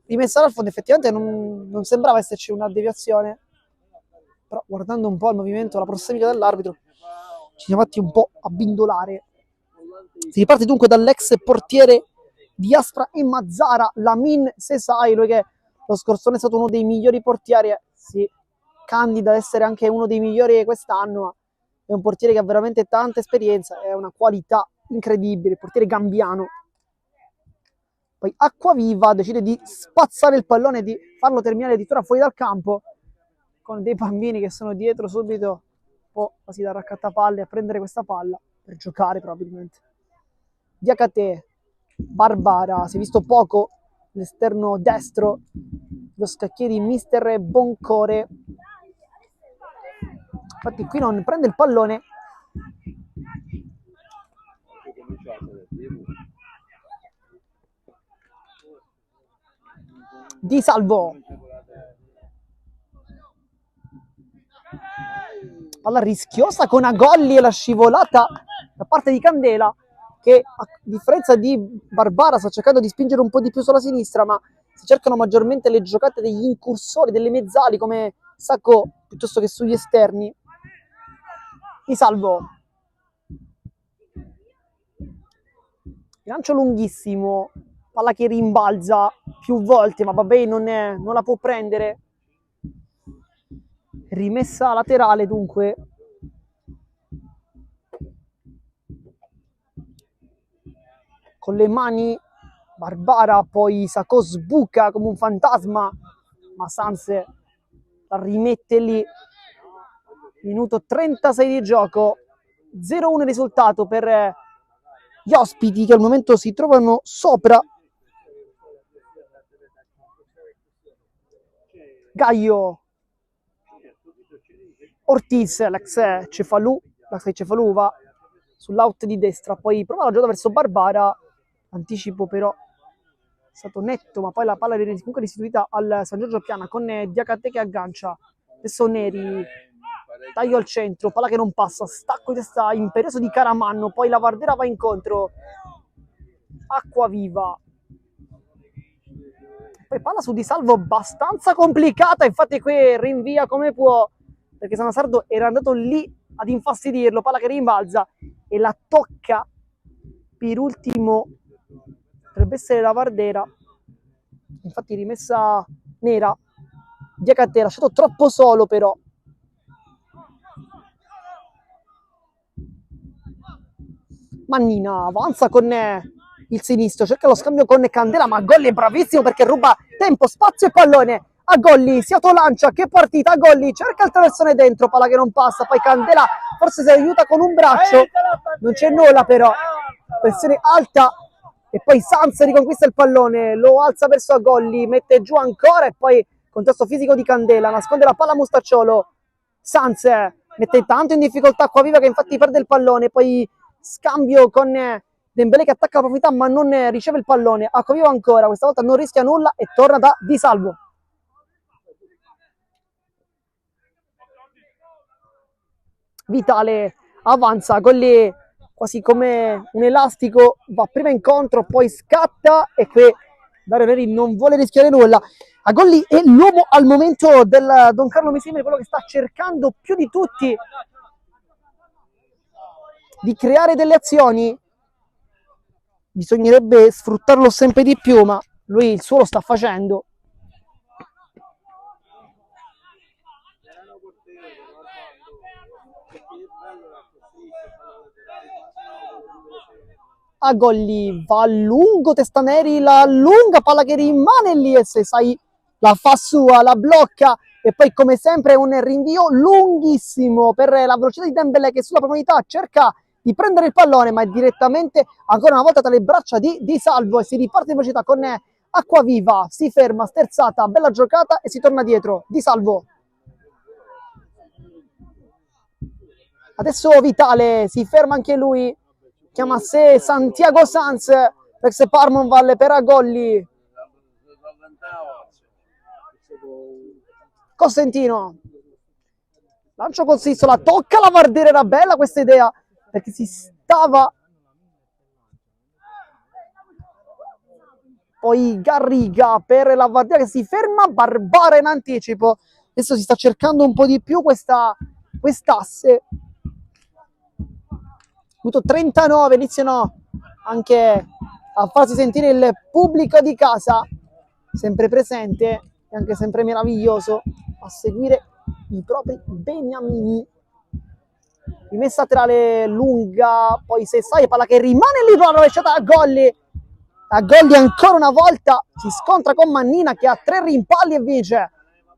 rimessa dal fondo. Effettivamente non sembrava esserci una deviazione, però guardando un po' il movimento, la prossimica dell'arbitro, ci siamo fatti un po' abbindolare. Si riparte dunque dall'ex portiere di Aspra e Mazzara, Lamin Sesai, lui che lo scorso anno è stato uno dei migliori portieri, si candida ad essere anche uno dei migliori quest'anno, ma è un portiere che ha veramente tanta esperienza, è una qualità incredibile, il portiere gambiano. Poi Acquaviva decide di spazzare il pallone, di farlo terminare addirittura fuori dal campo, con dei bambini che sono dietro subito, un po' quasi da raccattapalle a prendere questa palla, per giocare probabilmente. Diakate, Barbara, si è visto poco, l'esterno destro, lo scacchiere di Mister Boncore. Infatti qui non prende il pallone. Di Salvo. Palla rischiosa con Agolli e la scivolata da parte di Candela, che a differenza di Barbara sta cercando di spingere un po' di più sulla sinistra, ma si cercano maggiormente le giocate degli incursori, delle mezzali come Sacco piuttosto che sugli esterni. Di Salvo. Lancio lunghissimo, palla che rimbalza più volte, ma vabbè non la può prendere. Rimessa laterale dunque. Con le mani Barbara, poi Sacco sbuca come un fantasma, ma Sanse la rimette lì. Minuto 36 di gioco, 0-1 il risultato per gli ospiti che al momento si trovano sopra. Gaio, Ortiz, l'ex Cefalù va sull'out di destra, poi prova la giocata verso Barbara, anticipo però è stato netto, ma poi la palla viene comunque restituita al San Giorgio Piana con Diakate che aggancia. Adesso Neri, taglio al centro, palla che non passa, stacco di testa imperioso di Caramanno, poi la Vardera va incontro, Acquaviva, poi palla su Di Salvo abbastanza complicata, infatti qui rinvia come può, perché Sanasardo era andato lì ad infastidirlo, palla che rimbalza e la tocca per ultimo, potrebbe essere la Vardera, infatti rimessa nera. Diakate lasciato troppo solo però. Mannina avanza con il sinistro, cerca lo scambio con Candela, ma Golli è bravissimo perché ruba tempo, spazio e pallone a Golli, si autolancia, che partita, Golli cerca il traversone dentro, palla che non passa, poi Candela forse si aiuta con un braccio, non c'è nulla però, pressione alta e poi Sanz riconquista il pallone, lo alza verso Golli, mette giù ancora e poi contesto fisico di Candela, nasconde la palla a Mustacciolo, Sanz mette tanto in difficoltà Acquaviva che infatti perde il pallone, poi scambio con Dembélé che attacca la profondità ma non riceve il pallone, Acquaviva ancora, questa volta non rischia nulla e torna da Di Salvo. Vitale avanza con le quasi come un elastico, va prima incontro, poi scatta e qui Dario Neri non vuole rischiare nulla. Agolli è l'uomo al momento del Don Carlo Messina, quello che sta cercando più di tutti di creare delle azioni. Bisognerebbe sfruttarlo sempre di più, ma lui il suo lo sta facendo. Agolli va a lungo, Testaneri la lunga palla che rimane lì e se sai la fa sua, la blocca e poi come sempre un rinvio lunghissimo per la velocità di Dembélé che sulla profondità cerca di prendere il pallone ma è direttamente ancora una volta tra le braccia di Salvo e si riparte in velocità con Acquaviva, si ferma, sterzata, bella giocata e si torna dietro, Di Salvo. Adesso Vitale, si ferma anche lui, chiama a sé Santiago Sanz, l'ex Parmonval per Agolli. Cosentino, lancio col sisto, la tocca la Vardera, era bella questa idea, perché si aspettava. Poi Garriga per la Vardiera che si ferma, Barbara in anticipo. Adesso si sta cercando un po' di più quest'asse. Minuto 39, iniziano anche a farsi sentire il pubblico di casa, sempre presente e anche sempre meraviglioso a seguire i propri beniamini. Rimessa laterale lunga, poi se sai palla che rimane lì, la rovesciata a Golli. A Golli ancora una volta si scontra con Mannina che ha 3 rimpalli e vince.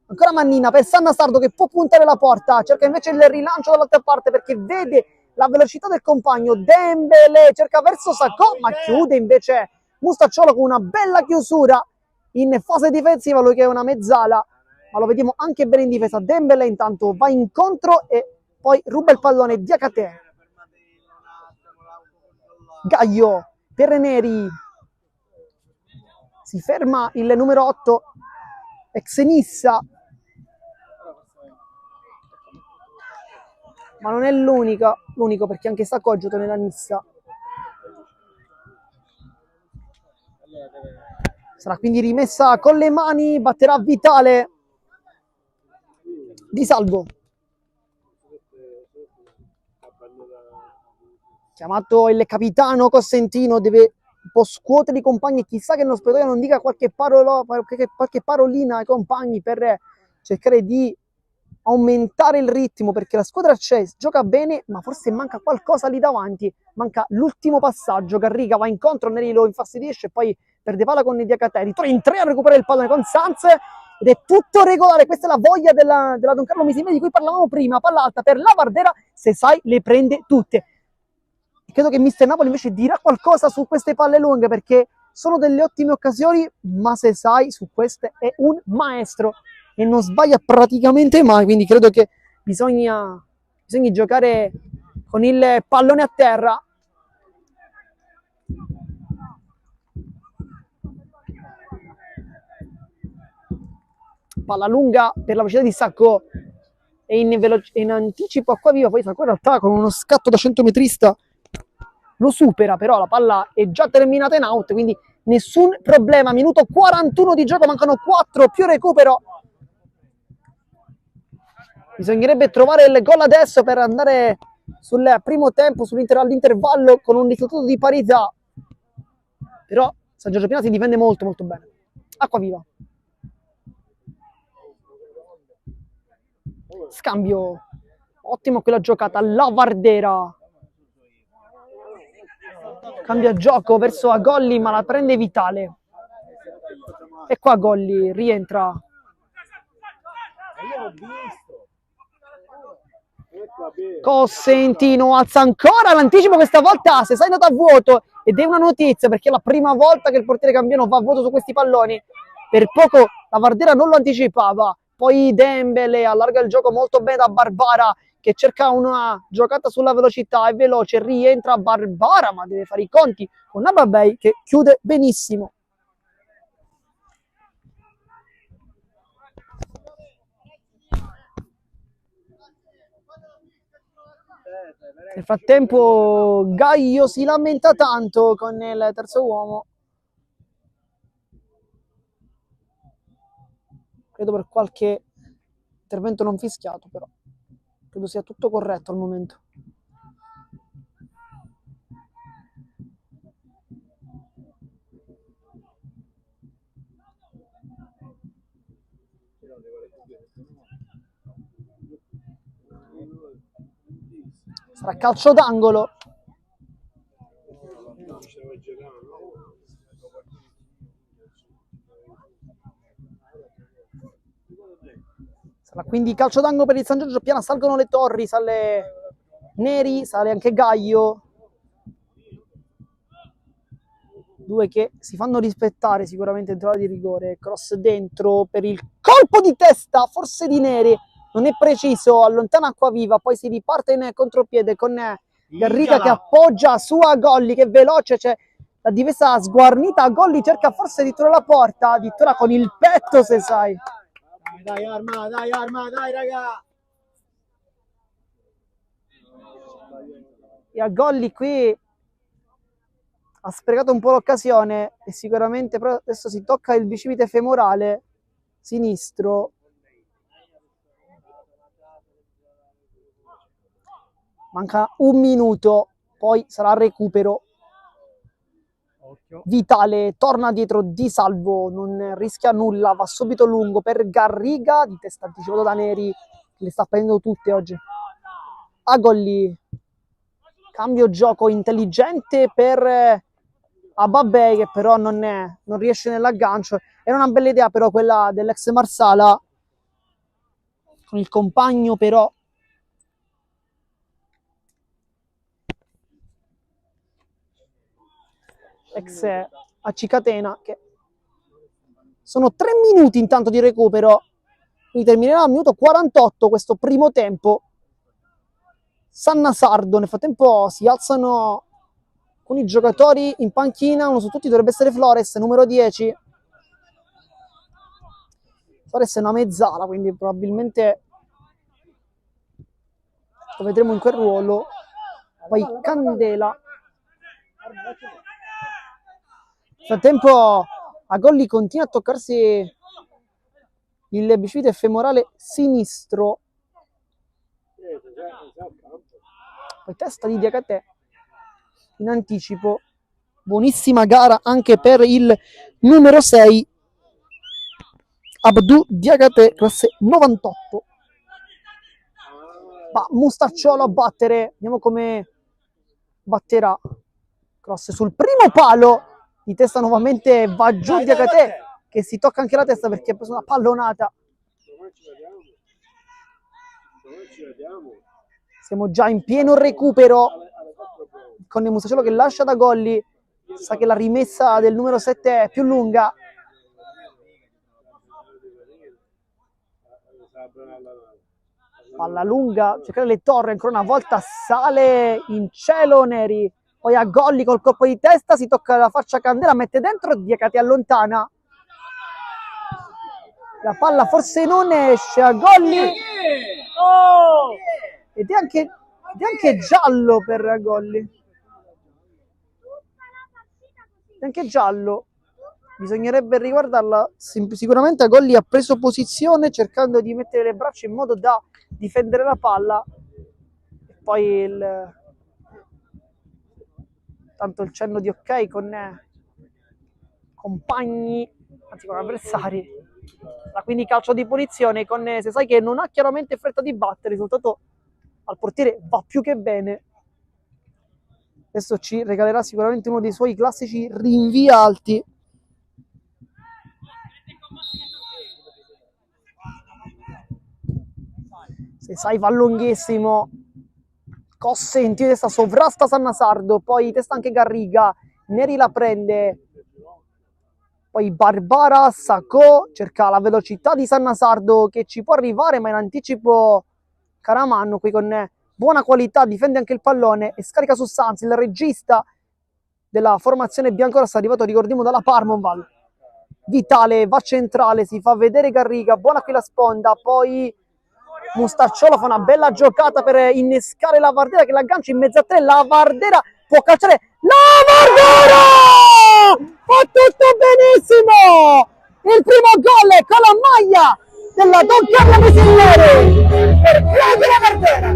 Ancora Mannina per Sanna Sardo che può puntare la porta, cerca invece il rilancio dall'altra parte perché vede la velocità del compagno. Dembele cerca verso Sacco, ma chiude invece Mustacciolo con una bella chiusura in fase difensiva, lui che è una mezzala, ma lo vediamo anche bene in difesa. Dembele intanto va incontro e poi ruba il pallone. Diakate, Gaio per Neri, si ferma il numero 8 ex Nissa, ma non è l'unico perché anche Sacco ha giocato nella Nissa. Sarà quindi rimessa con le mani, batterà Vitale. Di Salvo, chiamato il capitano Cosentino, deve un po' scuotere i compagni, chissà che nello spogliatoio non dica qualche parolina ai compagni per cercare di aumentare il ritmo, perché la squadra c'è, gioca bene, ma forse manca qualcosa lì davanti, manca l'ultimo passaggio. Garriga va incontro, Neri lo infastidisce e poi perde palla con Diakate, ritorna in 3 a recuperare il pallone con Sanz ed è tutto regolare. Questa è la voglia della Don Carlo Misimè di cui parlavamo prima. Palla alta per la Vardera, se sai le prende tutte. Credo che Mister Napoli invece dirà qualcosa su queste palle lunghe, perché sono delle ottime occasioni, ma se sai su queste è un maestro e non sbaglia praticamente mai, quindi credo che bisogna giocare con il pallone a terra. Palla lunga per la velocità di Sacco e in anticipo Acquaviva, poi Sacco in realtà con uno scatto da 100metrista lo supera, però la palla è già terminata in out, quindi nessun problema. Minuto 41 di gioco, mancano 4 più recupero. Bisognerebbe trovare il gol adesso per andare sul primo tempo, all'intervallo con un risultato di parità. Però San Giorgio Piana si difende molto molto bene. Acquaviva. Scambio. Ottimo quella giocata. La Vardera. Cambia gioco verso Agolli, ma la prende Vitale. E qua Golli rientra. Cosentino alza ancora l'anticipo, questa volta se sei andato a vuoto, ed è una notizia perché è la prima volta che il portiere Cambiano va a vuoto su questi palloni. Per poco la Vardera non lo anticipava. Poi Dembele allarga il gioco molto bene da Barbara, che cerca una giocata sulla velocità, è veloce, rientra Barbara, ma deve fare i conti con Nababei che chiude benissimo. Nel frattempo Gaio si lamenta tanto con il terzo uomo. Credo per qualche intervento non fischiato, però credo sia tutto corretto al momento. Sarà calcio d'angolo. Sarà quindi calcio d'angolo per il San Giorgio Piana. Salgono le torri, sale Neri, sale anche Gaio. Due che si fanno rispettare sicuramente in zona di rigore. Cross dentro per il colpo di testa, forse di Neri. Non è preciso, allontana Acquaviva, poi si riparte in contropiede con Garriga che appoggia su Agolli, che è veloce, c'è la difesa sguarnita. Agolli cerca forse di trovare la porta, addirittura con il petto, se sai. Dai Arma, dai raga! E a Golli qui ha sprecato un po' l'occasione e sicuramente però adesso si tocca il bicipite femorale sinistro. Manca un minuto, poi sarà recupero. Vitale torna dietro di salvo, non rischia nulla, va subito lungo per Garriga, di testa anticipato da Neri, che le sta prendendo tutte oggi. Agolli, cambio gioco intelligente per Ababè, che però non riesce nell'aggancio. Era una bella idea però quella dell'ex Marsala, con il compagno però ex Acicatena, che sono 3 minuti intanto di recupero, quindi terminerà al minuto 48 questo primo tempo. Sannasardo, nel frattempo si alzano alcuni giocatori in panchina, uno su tutti dovrebbe essere Flores, numero 10. Flores è una mezzala, quindi probabilmente lo vedremo in quel ruolo. Poi Candela. Nel frattempo Agolli continua a toccarsi il bicipite femorale sinistro. Poi testa di Diakate in anticipo. Buonissima gara anche per il numero 6 Abdou Diakate, classe 98. Va Mustacciolo a battere, vediamo come batterà. Cross sul primo palo, di testa nuovamente va giù Diakate, che si tocca anche la testa perché ha preso una pallonata. Siamo già in pieno recupero con il Mustacciolo che lascia da Golli, sa che la rimessa del numero 7 è più lunga. Palla lunga, cercare le torre, ancora una volta sale in cielo Neri, poi a Golli col colpo di testa, si tocca la faccia Candela, mette dentro, Diakate allontana. La palla forse non esce, a Golli. Ed è anche giallo per Golli. È anche giallo. Bisognerebbe riguardarla. Sicuramente Agolli ha preso posizione cercando di mettere le braccia in modo da difendere la palla. E poi tanto il cenno di ok con compagni, anzi con avversari. Quindi calcio di punizione con se sai che non ha chiaramente fretta di battere. Il risultato al portiere va più che bene. Adesso ci regalerà sicuramente uno dei suoi classici rinvii alti. Se sai va lunghissimo, Cossenti, testa sovrasta Sannasardo, poi testa anche Garriga, Neri la prende, poi Barbara Sacco cerca la velocità di Sannasardo che ci può arrivare, ma in anticipo Caramanno qui con buona qualità difende anche il pallone e scarica su Sanz, il regista della formazione biancorossa arrivato, ricordiamo, dalla Parmonval. Vitale va centrale, si fa vedere Garriga, buona qui la sponda, poi Mustacciolo fa una bella giocata per innescare la Vardera che l'aggancia in mezzo a tre. La Vardera può calciare. La Vardera! Fa tutto benissimo! Il primo gol con la maglia della Don Carlo Misillere per Claudio La Vardera.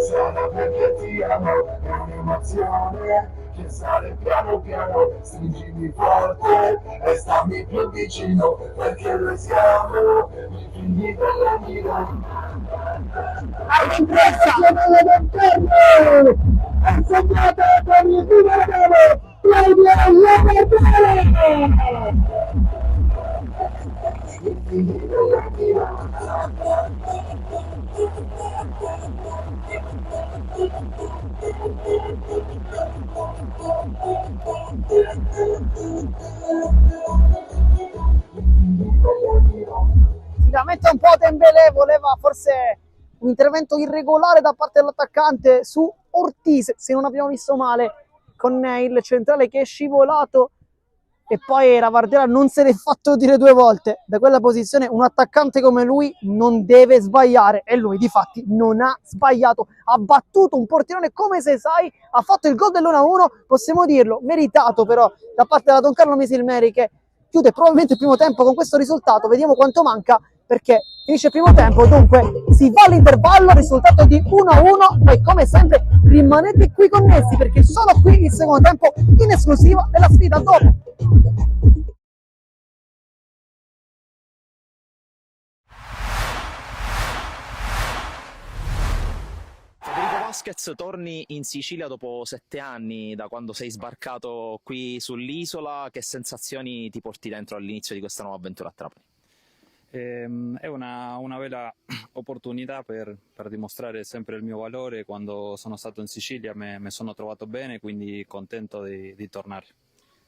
Solo perché ti amo, è un'emozione che sale piano piano, stringimi forte e stammi più vicino, perché noi siamo i figli della Milano. Archipressa del Carlo! È segnato per il numero Claudio La Vardera! I figli della Milano. Sicuramente un po' Dembélé voleva forse un intervento irregolare da parte dell'attaccante su Ortiz, se non abbiamo visto male, con il centrale che è scivolato e poi Ravardera non se l'è fatto dire due volte. Da quella posizione un attaccante come lui non deve sbagliare, e lui difatti non ha sbagliato, ha battuto un portiere come se sai, ha fatto il gol dell'1-1, possiamo dirlo, meritato però da parte della Don Carlo Misilmeri, che chiude probabilmente il primo tempo con questo risultato. Vediamo quanto manca, perché finisce il primo tempo, dunque si va all'intervallo, risultato di 1-1. Poi come sempre rimanete qui connessi, perché solo qui il secondo tempo in esclusiva della sfida. Dopo Federico Vasquez, torni in Sicilia dopo 7 anni da quando sei sbarcato qui sull'isola. Che sensazioni ti porti dentro all'inizio di questa nuova avventura a Trapani? È una bella opportunità per dimostrare sempre il mio valore. Quando sono stato in Sicilia mi sono trovato bene, quindi contento di tornare.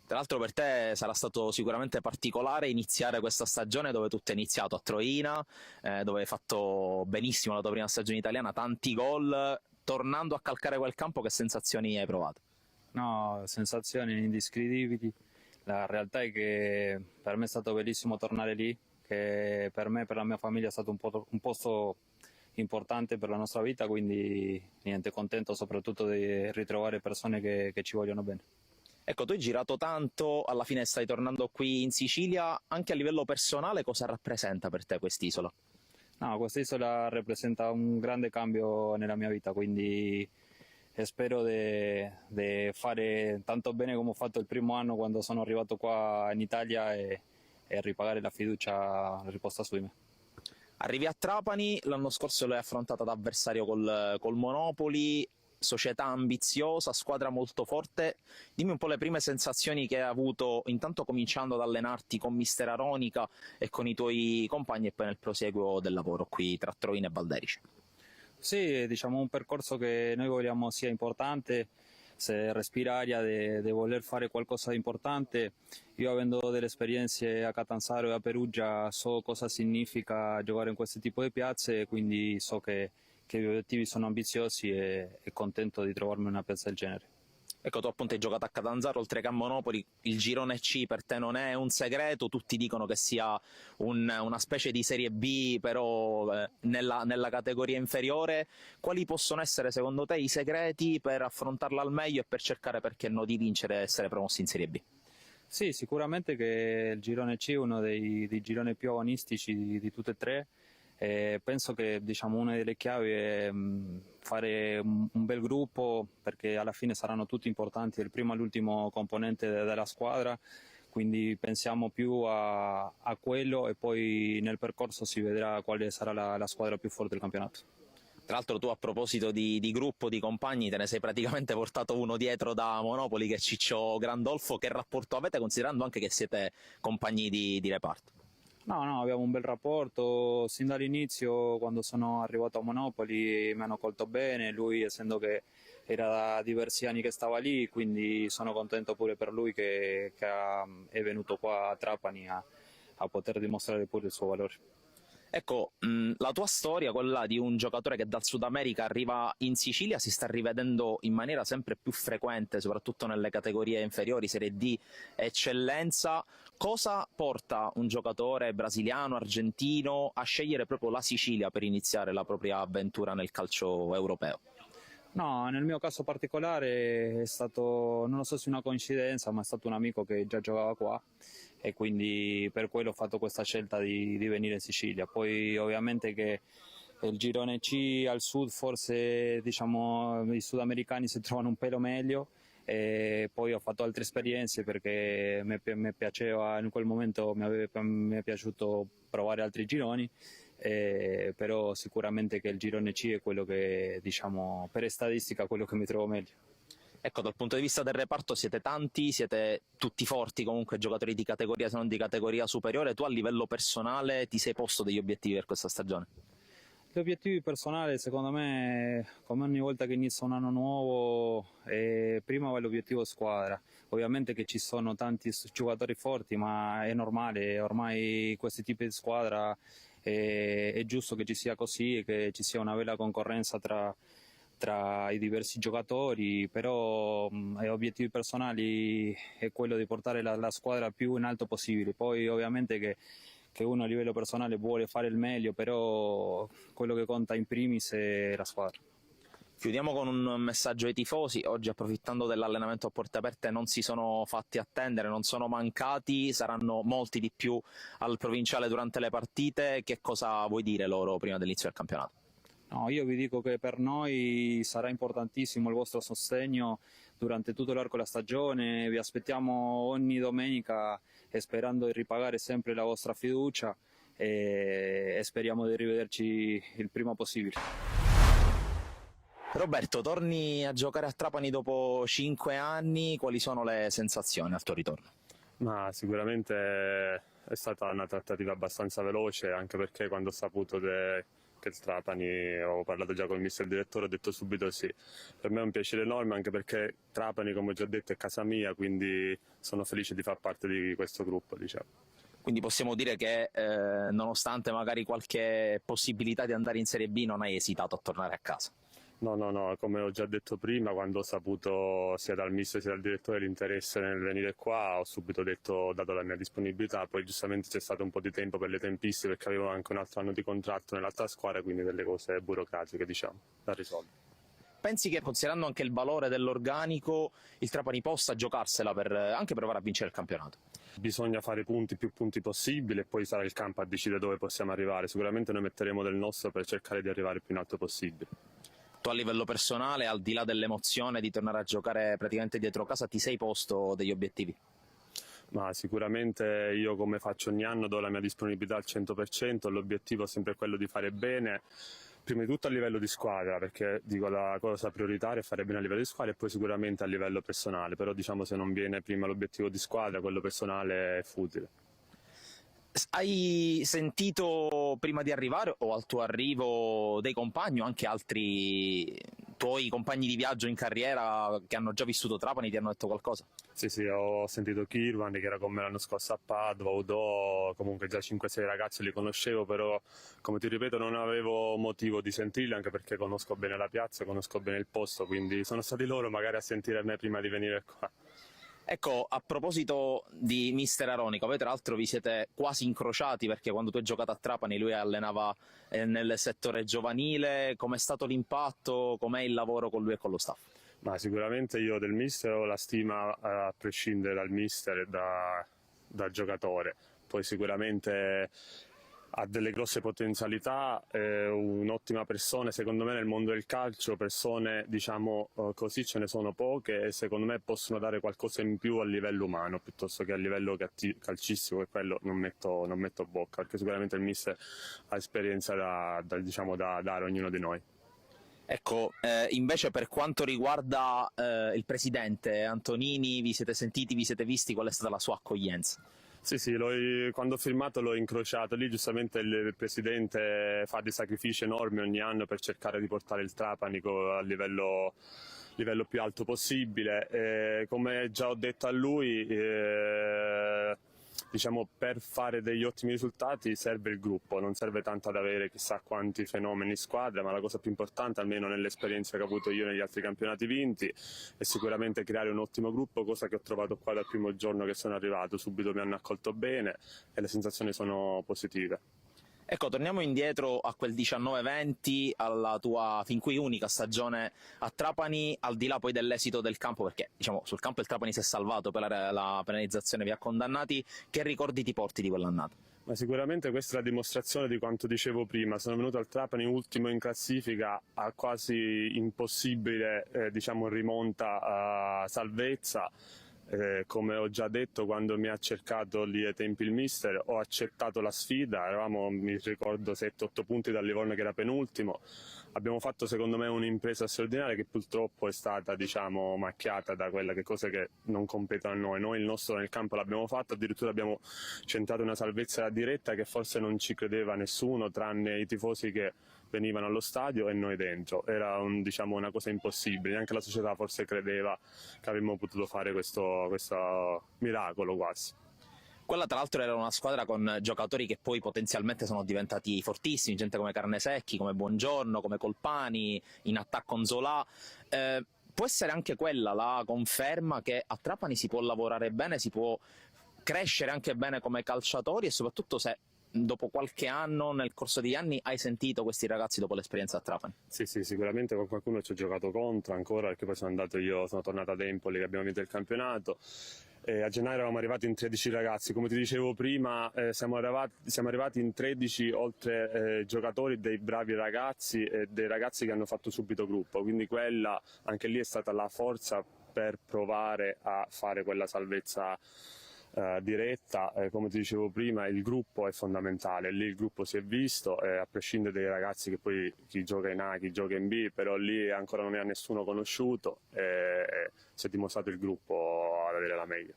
Tra l'altro per te sarà stato sicuramente particolare iniziare questa stagione dove tutto è iniziato a Troina, dove hai fatto benissimo la tua prima stagione italiana, tanti gol. Tornando a calcare quel campo, che sensazioni hai provato? No, sensazioni indescrivibili. La realtà è che per me è stato bellissimo tornare lì, che per me e per la mia famiglia è stato un posto importante per la nostra vita, quindi niente, contento soprattutto di ritrovare persone che ci vogliono bene. Ecco, tu hai girato tanto, alla fine stai tornando qui in Sicilia. Anche a livello personale cosa rappresenta per te quest'isola? No, questa isola rappresenta un grande cambio nella mia vita, quindi spero di fare tanto bene come ho fatto il primo anno quando sono arrivato qua in Italia e ripagare la fiducia riposta su di me. Arrivi a Trapani, l'anno scorso l'hai affrontata da avversario col Monopoli, società ambiziosa, squadra molto forte. Dimmi un po' le prime sensazioni che hai avuto, intanto cominciando ad allenarti con mister Aronica e con i tuoi compagni, e poi nel proseguo del lavoro qui tra Troina e Valderice. Sì, diciamo un percorso che noi vogliamo sia importante, se respira aria di voler fare qualcosa di importante. Io, avendo delle esperienze a Catanzaro e a Perugia, so cosa significa giocare in questo tipo di piazze, quindi so che gli obiettivi sono ambiziosi e contento di trovarmi in una piazza del genere. Ecco, tu appunto hai giocato a Catanzaro oltre che a Monopoli, il girone C per te non è un segreto, tutti dicono che sia una specie di Serie B però nella categoria inferiore. Quali possono essere secondo te i segreti per affrontarla al meglio e per cercare, perché no, di vincere e essere promossi in Serie B? Sì, sicuramente che il girone C è uno dei gironi più agonistici di tutte e tre. Penso che diciamo, una delle chiavi è fare un bel gruppo, perché alla fine saranno tutti importanti, il primo all'ultimo componente della squadra, quindi pensiamo più a quello e poi nel percorso si vedrà quale sarà la squadra più forte del campionato. Tra l'altro tu, a proposito di gruppo, di compagni, te ne sei praticamente portato uno dietro da Monopoli, che è Ciccio Grandolfo. Che rapporto avete, considerando anche che siete compagni di reparto? No, abbiamo un bel rapporto. Sin dall'inizio, quando sono arrivato a Monopoli, mi hanno accolto bene. Lui, essendo che era da diversi anni che stava lì, quindi sono contento pure per lui che è venuto qua a Trapani a poter dimostrare pure il suo valore. Ecco, la tua storia, quella di un giocatore che dal Sud America arriva in Sicilia, si sta rivedendo in maniera sempre più frequente, soprattutto nelle categorie inferiori, Serie D, eccellenza. Cosa porta un giocatore brasiliano, argentino, a scegliere proprio la Sicilia per iniziare la propria avventura nel calcio europeo? No, nel mio caso particolare è stato, non lo so se una coincidenza, ma è stato un amico che già giocava qua e quindi per quello ho fatto questa scelta di venire in Sicilia. Poi ovviamente che il girone C al sud forse diciamo i sudamericani si trovano un pelo meglio, e poi ho fatto altre esperienze perché mi piaceva in quel momento, mi è piaciuto provare altri gironi. Però sicuramente che il girone C è quello che, diciamo, per statistica, quello che mi trovo meglio. Ecco, dal punto di vista del reparto siete tanti, siete tutti forti comunque, giocatori di categoria se non di categoria superiore. Tu a livello personale ti sei posto degli obiettivi per questa stagione? Gli obiettivi personali, secondo me, come ogni volta che inizia un anno nuovo, prima va l'obiettivo squadra. Ovviamente che ci sono tanti giocatori forti, ma è normale, ormai questi tipi di squadra è giusto che ci sia così e che ci sia una bella concorrenza tra tra i diversi giocatori, però obiettivi personali è quello di portare la squadra più in alto possibile. Poi ovviamente che uno a livello personale vuole fare il meglio, però quello che conta in primis è la squadra. Chiudiamo con un messaggio ai tifosi. Oggi, approfittando dell'allenamento a porte aperte, non si sono fatti attendere, non sono mancati, saranno molti di più al provinciale durante le partite. Che cosa vuoi dire loro prima dell'inizio del campionato? No, io vi dico che per noi sarà importantissimo il vostro sostegno durante tutto l'arco della stagione, vi aspettiamo ogni domenica e sperando di ripagare sempre la vostra fiducia e speriamo di rivederci il prima possibile. Roberto, torni a giocare a Trapani dopo 5 anni, quali sono le sensazioni al tuo ritorno? Ma sicuramente è stata una trattativa abbastanza veloce, anche perché quando ho saputo che il Trapani, ho parlato già con il mister direttore, ho detto subito sì. Per me è un piacere enorme, anche perché Trapani, come ho già detto, è casa mia, quindi sono felice di far parte di questo gruppo, diciamo. Quindi possiamo dire che nonostante magari qualche possibilità di andare in Serie B non hai esitato a tornare a casa? No, come ho già detto prima, quando ho saputo sia dal mister sia dal direttore l'interesse nel venire qua, ho subito dato la mia disponibilità, poi giustamente c'è stato un po' di tempo per le tempistiche perché avevo anche un altro anno di contratto nell'altra squadra, quindi delle cose burocratiche, diciamo, da risolvere. Pensi che, considerando anche il valore dell'organico, il Trapani possa giocarsela per anche provare a vincere il campionato? Bisogna fare più punti possibile e poi sarà il campo a decidere dove possiamo arrivare. Sicuramente noi metteremo del nostro per cercare di arrivare il più in alto possibile. Tu a livello personale, al di là dell'emozione di tornare a giocare praticamente dietro casa, ti sei posto degli obiettivi? Ma sicuramente io, come faccio ogni anno, do la mia disponibilità al 100%, l'obiettivo è sempre quello di fare bene, prima di tutto a livello di squadra, perché dico la cosa prioritaria è fare bene a livello di squadra e poi sicuramente a livello personale, però diciamo se non viene prima l'obiettivo di squadra, quello personale è futile. Hai sentito prima di arrivare o al tuo arrivo dei compagni o anche altri tuoi compagni di viaggio in carriera che hanno già vissuto Trapani, ti hanno detto qualcosa? Sì, ho sentito Kirwan che era con me l'anno scorso a Padova, Udò, comunque già 5-6 ragazzi li conoscevo, però come ti ripeto non avevo motivo di sentirli, anche perché conosco bene la piazza, conosco bene il posto, quindi sono stati loro magari a sentire me prima di venire qua. Ecco, a proposito di mister Aronica, voi tra l'altro vi siete quasi incrociati perché quando tu hai giocato a Trapani lui allenava nel settore giovanile. Com'è stato l'impatto, com'è il lavoro con lui e con lo staff? Ma sicuramente io del mister ho la stima a prescindere dal mister e dal giocatore, poi sicuramente ha delle grosse potenzialità, è un'ottima persona, secondo me nel mondo del calcio persone diciamo così ce ne sono poche e secondo me possono dare qualcosa in più a livello umano piuttosto che a livello calcistico, e quello non metto bocca, perché sicuramente il mister ha esperienza da dare a ognuno di noi. Ecco, invece per quanto riguarda il presidente Antonini, vi siete sentiti, vi siete visti, qual è stata la sua accoglienza? Sì, quando ho firmato l'ho incrociato, lì giustamente il presidente fa dei sacrifici enormi ogni anno per cercare di portare il Trapani a livello più alto possibile. Come già ho detto a lui, diciamo, per fare degli ottimi risultati serve il gruppo, non serve tanto ad avere chissà quanti fenomeni in squadra, ma la cosa più importante, almeno nell'esperienza che ho avuto io negli altri campionati vinti, è sicuramente creare un ottimo gruppo, cosa che ho trovato qua dal primo giorno che sono arrivato. Subito mi hanno accolto bene e le sensazioni sono positive. Ecco, torniamo indietro a quel 19-20, alla tua fin qui unica stagione a Trapani, al di là poi dell'esito del campo, perché diciamo sul campo il Trapani si è salvato, per la penalizzazione vi ha condannati. Che ricordi ti porti di quell'annata? Ma sicuramente questa è la dimostrazione di quanto dicevo prima. Sono venuto al Trapani ultimo in classifica, a quasi impossibile diciamo rimonta a salvezza. Come ho già detto, quando mi ha cercato lì ai tempi il mister, ho accettato la sfida. Eravamo, mi ricordo, 7-8 punti dal Livorno che era penultimo. Abbiamo fatto secondo me un'impresa straordinaria che purtroppo è stata diciamo macchiata da quelle cose che non competono a noi. Noi il nostro nel campo l'abbiamo fatto, addirittura abbiamo centrato una salvezza diretta che forse non ci credeva nessuno tranne i tifosi che venivano allo stadio e noi dentro. Era diciamo una cosa impossibile, neanche la società forse credeva che avremmo potuto fare questo miracolo quasi. Quella tra l'altro era una squadra con giocatori che poi potenzialmente sono diventati fortissimi, gente come Carnesecchi, come Buongiorno, come Colpani, in attacco Nzola. Può essere anche quella la conferma che a Trapani si può lavorare bene, si può crescere anche bene come calciatori, e soprattutto se dopo qualche anno, nel corso degli anni, hai sentito questi ragazzi dopo l'esperienza a Trapani. Sì, sì, sicuramente con qualcuno ci ho giocato contro ancora, perché poi sono tornato ad Empoli che abbiamo vinto il campionato. A gennaio eravamo arrivati in 13 ragazzi, come ti dicevo prima siamo arrivati in 13 oltre giocatori, dei bravi ragazzi e dei ragazzi che hanno fatto subito gruppo, quindi quella anche lì è stata la forza per provare a fare quella salvezza diretta. Come ti dicevo prima, il gruppo è fondamentale, lì il gruppo si è visto, a prescindere dai ragazzi che poi chi gioca in A, chi gioca in B, però lì ancora non ne ha nessuno conosciuto e si è dimostrato il gruppo ad avere la meglio.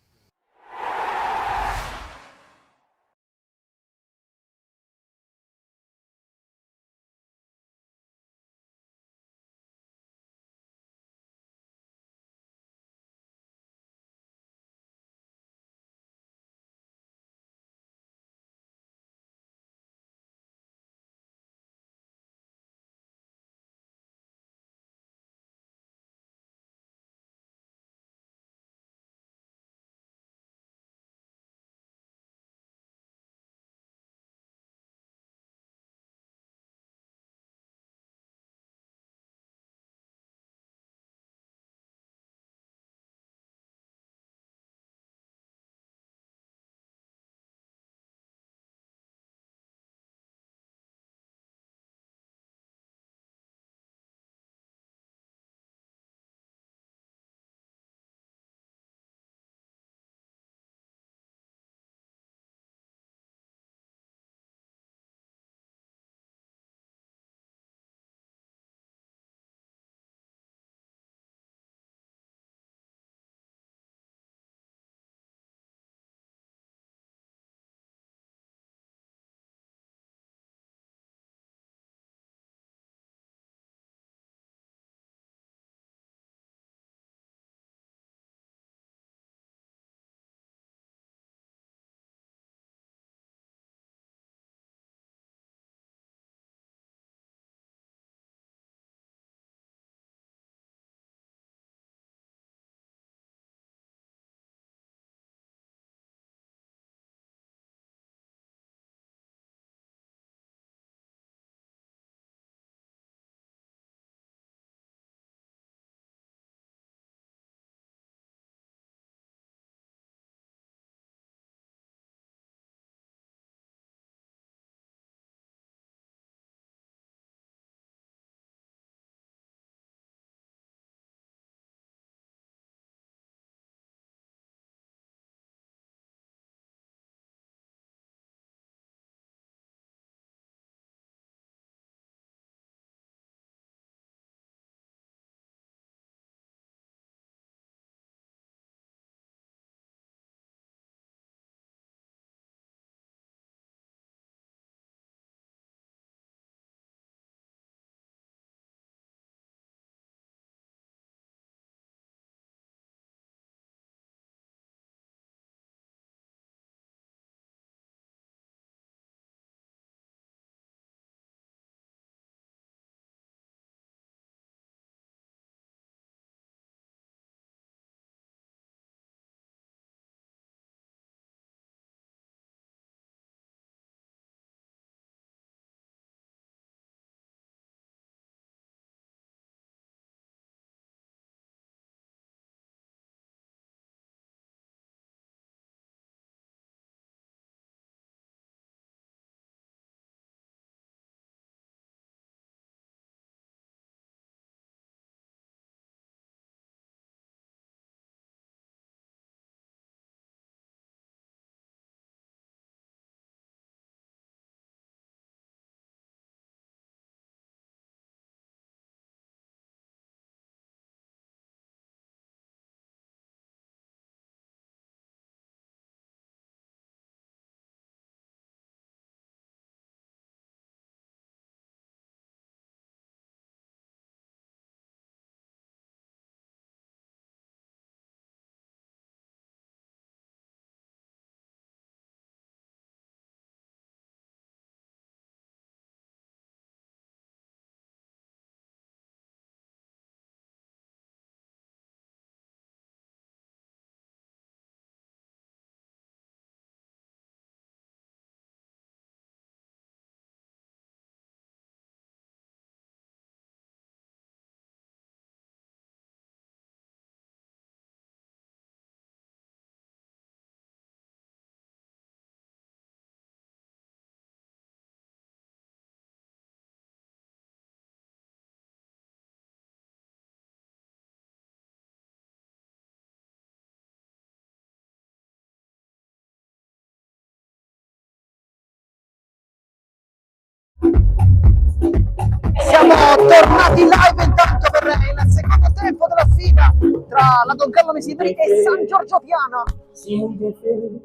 Bentornati live intanto per il secondo tempo della sfida tra la Don Carlo Mesidri e San Giorgio Piana.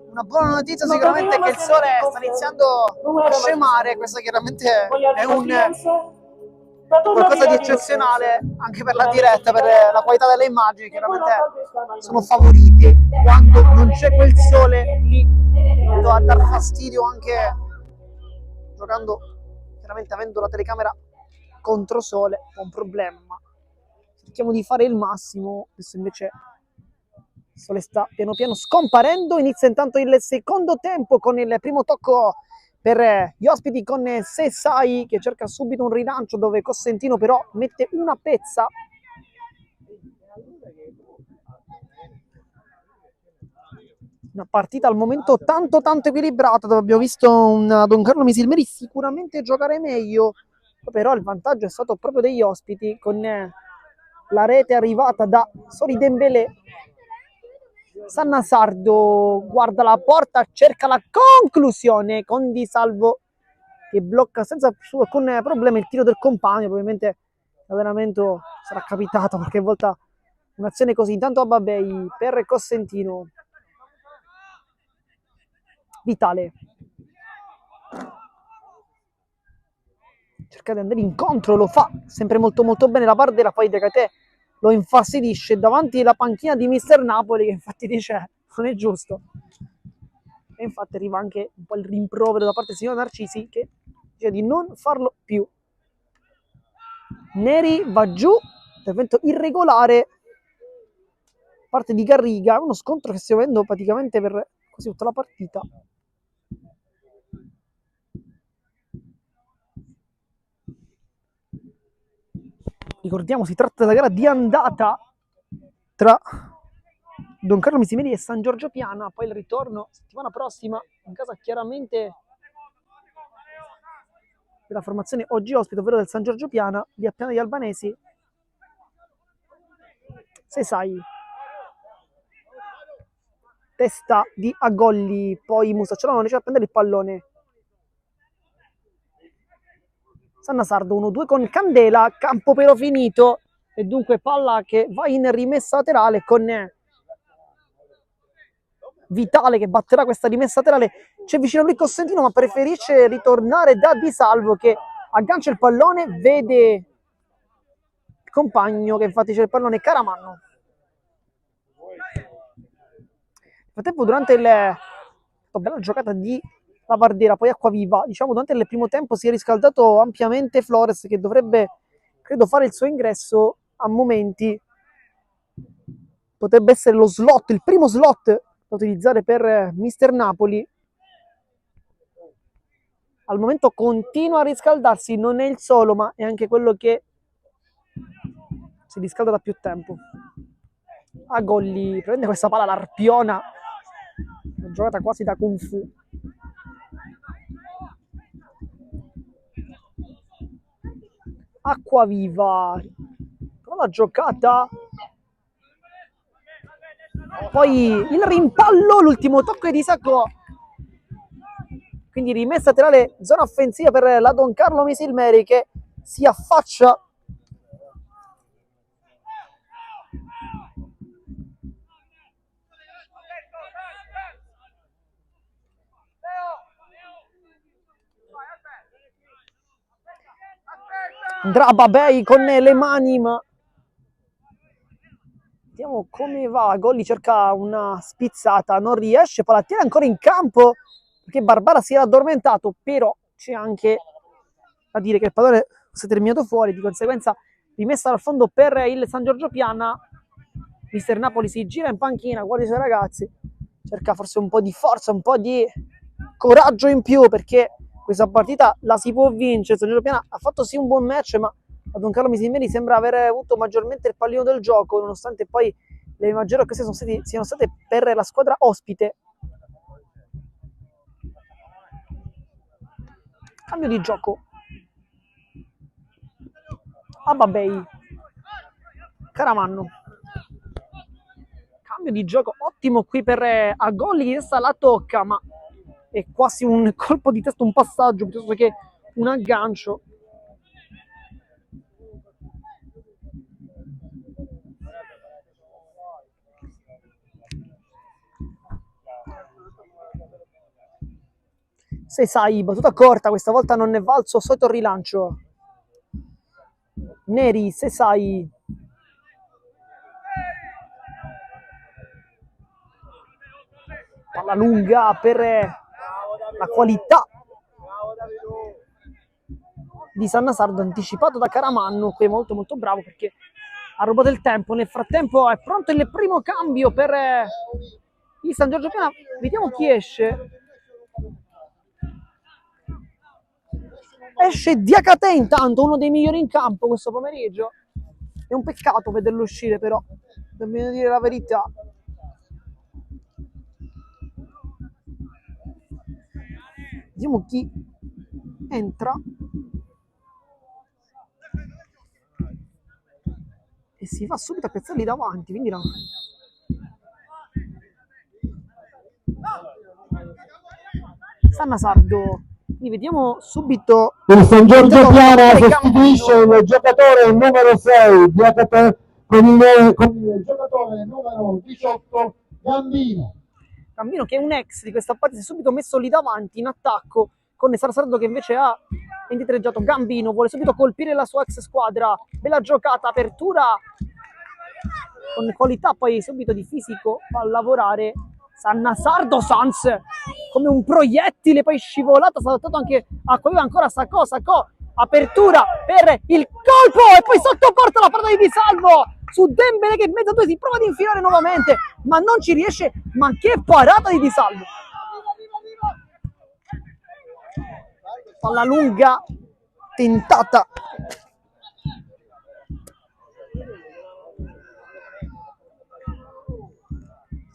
Una buona notizia sicuramente è che il sole sta iniziando a scemare, questo chiaramente è un qualcosa di eccezionale anche per la diretta, per la qualità delle immagini. Chiaramente sono favoriti quando non c'è quel sole lì a dar fastidio, anche giocando, chiaramente avendo la telecamera contro sole è un problema, ma cerchiamo di fare il massimo. Adesso invece il sole sta piano piano scomparendo. Inizia intanto il secondo tempo con il primo tocco per gli ospiti, con Sesai che cerca subito un rilancio, dove Cosentino però mette una pezza. Una partita al momento tanto equilibrata, dove abbiamo visto un Don Carlo Misilmeri sicuramente giocare meglio, però il vantaggio è stato proprio degli ospiti, con la rete arrivata da Sori Dembélé. Sannasardo guarda la porta, cerca la conclusione con Di Salvo che blocca senza alcun problema il tiro del compagno. Probabilmente l'allenamento sarà capitato qualche volta un'azione così. Intanto Ababei per Cosentino. Vitale cerca di andare incontro, lo fa sempre molto bene la Bardera, poi De Catè lo infastidisce davanti alla panchina di Mister Napoli, che infatti dice non è giusto, e infatti arriva anche un po' il rimprovero da parte del signor Narcisi, che dice di non farlo più. Neri va giù, intervento irregolare parte di Garriga, uno scontro che stiamo vedendo praticamente per quasi tutta la partita. Ricordiamo, si tratta della gara di andata tra Don Carlo Misimeri e San Giorgio Piana, poi il ritorno settimana prossima in casa chiaramente della formazione oggi ospite, ovvero del San Giorgio Piana, lì a Piana degli Albanesi. Sesai, testa di Agolli, poi Musacciolo non riesce a prendere il pallone. Sannasardo 1-2 con Candela, campo però finito, e dunque palla che va in rimessa laterale con Vitale che batterà questa rimessa laterale. C'è vicino a lui Cosentino, ma preferisce ritornare da Di Salvo, che aggancia il pallone, vede il compagno che infatti c'è il pallone, Caramanno. Nel frattempo, durante la bella giocata di la Bardera, poi Acquaviva, diciamo durante il primo tempo si è riscaldato ampiamente Flores, che dovrebbe, credo, fare il suo ingresso a momenti. Potrebbe essere lo slot, il primo slot da utilizzare per Mister Napoli. Al momento continua a riscaldarsi, non è il solo, ma è anche quello che si riscalda da più tempo. Agolli prende questa palla, l'arpiona, una giocata quasi da Kung Fu. Acquaviva, però la giocata, poi il rimpallo, l'ultimo tocco di Sacco, quindi rimessa laterale, zona offensiva per la Don Carlo Misilmeri, che si affaccia Drababei con le mani, ma vediamo come va. Golli cerca una spizzata, non riesce, poi la tiene ancora in campo perché Barbara si era addormentato, però c'è anche da dire che il pallone si è terminato fuori, di conseguenza rimessa dal fondo per il San Giorgio Piana. Mister Napoli si gira in panchina, guarda i suoi ragazzi, cerca forse un po' di forza, un po' di coraggio in più, perché questa partita la si può vincere. San Giorgio Piana ha fatto sì un buon match, ma a Don Carlo Misilmeri sembra aver avuto maggiormente il pallino del gioco, nonostante poi le maggiori occasioni siano state per la squadra ospite. Cambio di gioco. Ababei, Caramanno. Cambio di gioco ottimo qui per Agolli, che testa la tocca, ma è quasi un colpo di testa, un passaggio piuttosto che un aggancio. Sesai, battuta corta, questa volta non è valso sotto il rilancio. Neri, Sesai. Palla lunga per la qualità di Sannasardo, anticipato da Caramanno, che è molto molto bravo perché ha rubato il tempo. Nel frattempo è pronto il primo cambio per il San Giorgio Piana. Vediamo chi esce. Esce Diakate intanto, uno dei migliori in campo questo pomeriggio. È un peccato vederlo uscire, però, dobbiamo dire la verità. Vediamo chi entra. E si fa subito a piazzarli davanti, quindi no. Sannasardo. Quindi vediamo subito. Il San Giorgio Piana Gambino. sostituisce il giocatore numero 6 Diakate con il giocatore numero 18 Gambino. Gambino, che è un ex di questa partita, si è subito messo lì davanti in attacco con Sannasardo che invece ha indietreggiato. Gambino vuole subito colpire la sua ex squadra. Bella giocata, apertura con qualità poi subito di fisico a lavorare. Sannasardo, Sans come un proiettile, poi scivolato, è stato anche a ancora Sacco, apertura per il colpo e poi sotto porta la parata di Salvo su Dembélé che in mezzo a due si prova ad infilare nuovamente ma non ci riesce. Ma che parata di Salvo! Palla lunga tentata.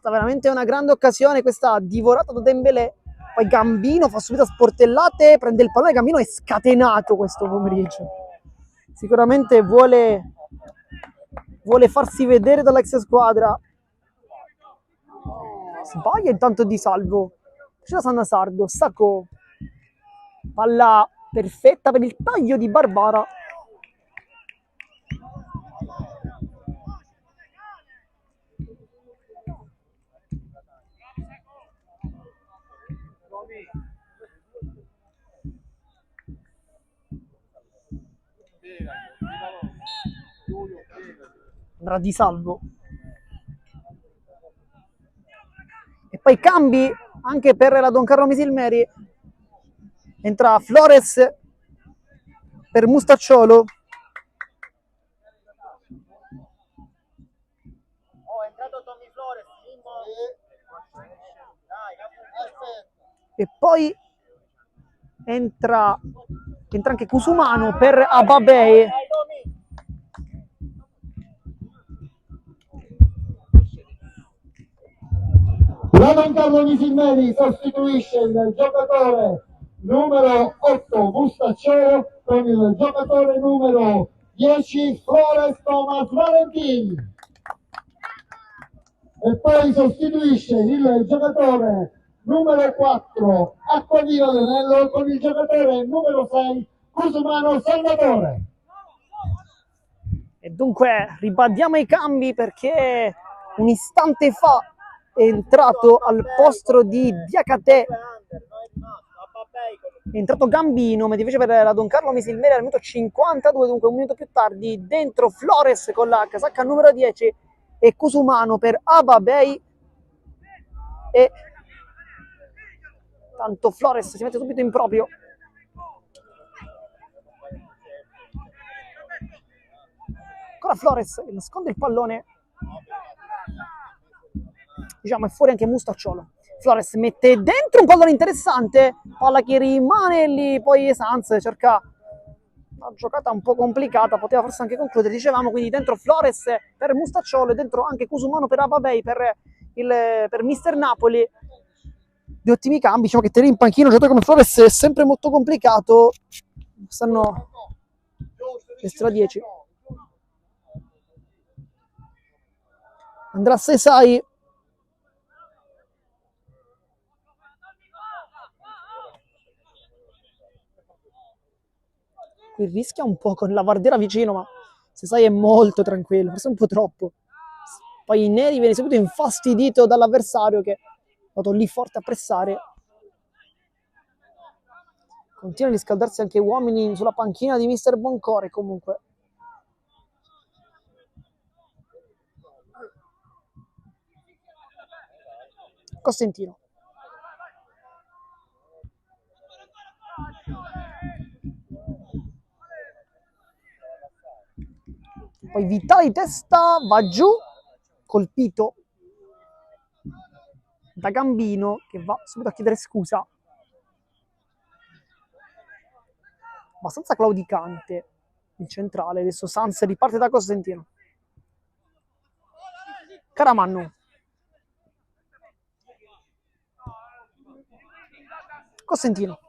Veramente una grande occasione questa divorata da Dembélé. Poi Gambino fa subito sportellate, prende il pallone. Gambino è scatenato questo pomeriggio, sicuramente vuole farsi vedere dall'ex squadra. Sbaglia intanto Di Salvo, c'è Sannasardo, Sacco, palla perfetta per il taglio di Barbara. Andrà Di Salvo e poi cambi anche per la Don Carlo Misilmeri. Entra Flores per Mustacciolo. È entrato Tommy Flores. E poi entra anche Cusumano per Ababei. La Don Carlo Misilmeri sostituisce il giocatore numero 8 Mustacciolo con il giocatore numero 10 Flores Thomas Valentini. E poi sostituisce il giocatore numero 4 Acquavino Leonello con il giocatore numero 6 Cusumano Salvatore. E dunque ribadiamo i cambi perché un istante fa è entrato al posto di Diakate, è entrato Gambino, mentre invece per la Don Carlo Misilmeri al minuto 52, dunque un minuto più tardi, dentro Flores con la casacca numero 10 e Cusumano per Ababei. E tanto Flores si mette subito in proprio. Ancora Flores nasconde il pallone. Diciamo è fuori anche Mustacciolo. Flores mette dentro un pallone interessante, palla che rimane lì, poi Sanz cerca una giocata un po' complicata, poteva forse anche concludere, dicevamo, quindi dentro Flores per Mustacciolo e dentro anche Cusumano per Ababei per Mister Napoli. Di ottimi cambi, diciamo che tenere in panchina un giocatore come Flores è sempre molto complicato. Stanno extra 10. Andrà Sesai. Qui rischia un po' con la Vardera vicino, ma Sesai è molto tranquillo, forse un po' troppo. Poi i neri viene subito infastidito dall'avversario che è stato lì forte a pressare. Continua a riscaldarsi anche uomini sulla panchina di Mister Boncore comunque. Costantino. Poi Vitali testa, va giù, colpito da Gambino che va subito a chiedere scusa. Abbastanza claudicante il centrale. Adesso Sanz riparte da Costantino. Caramanno. Costantino.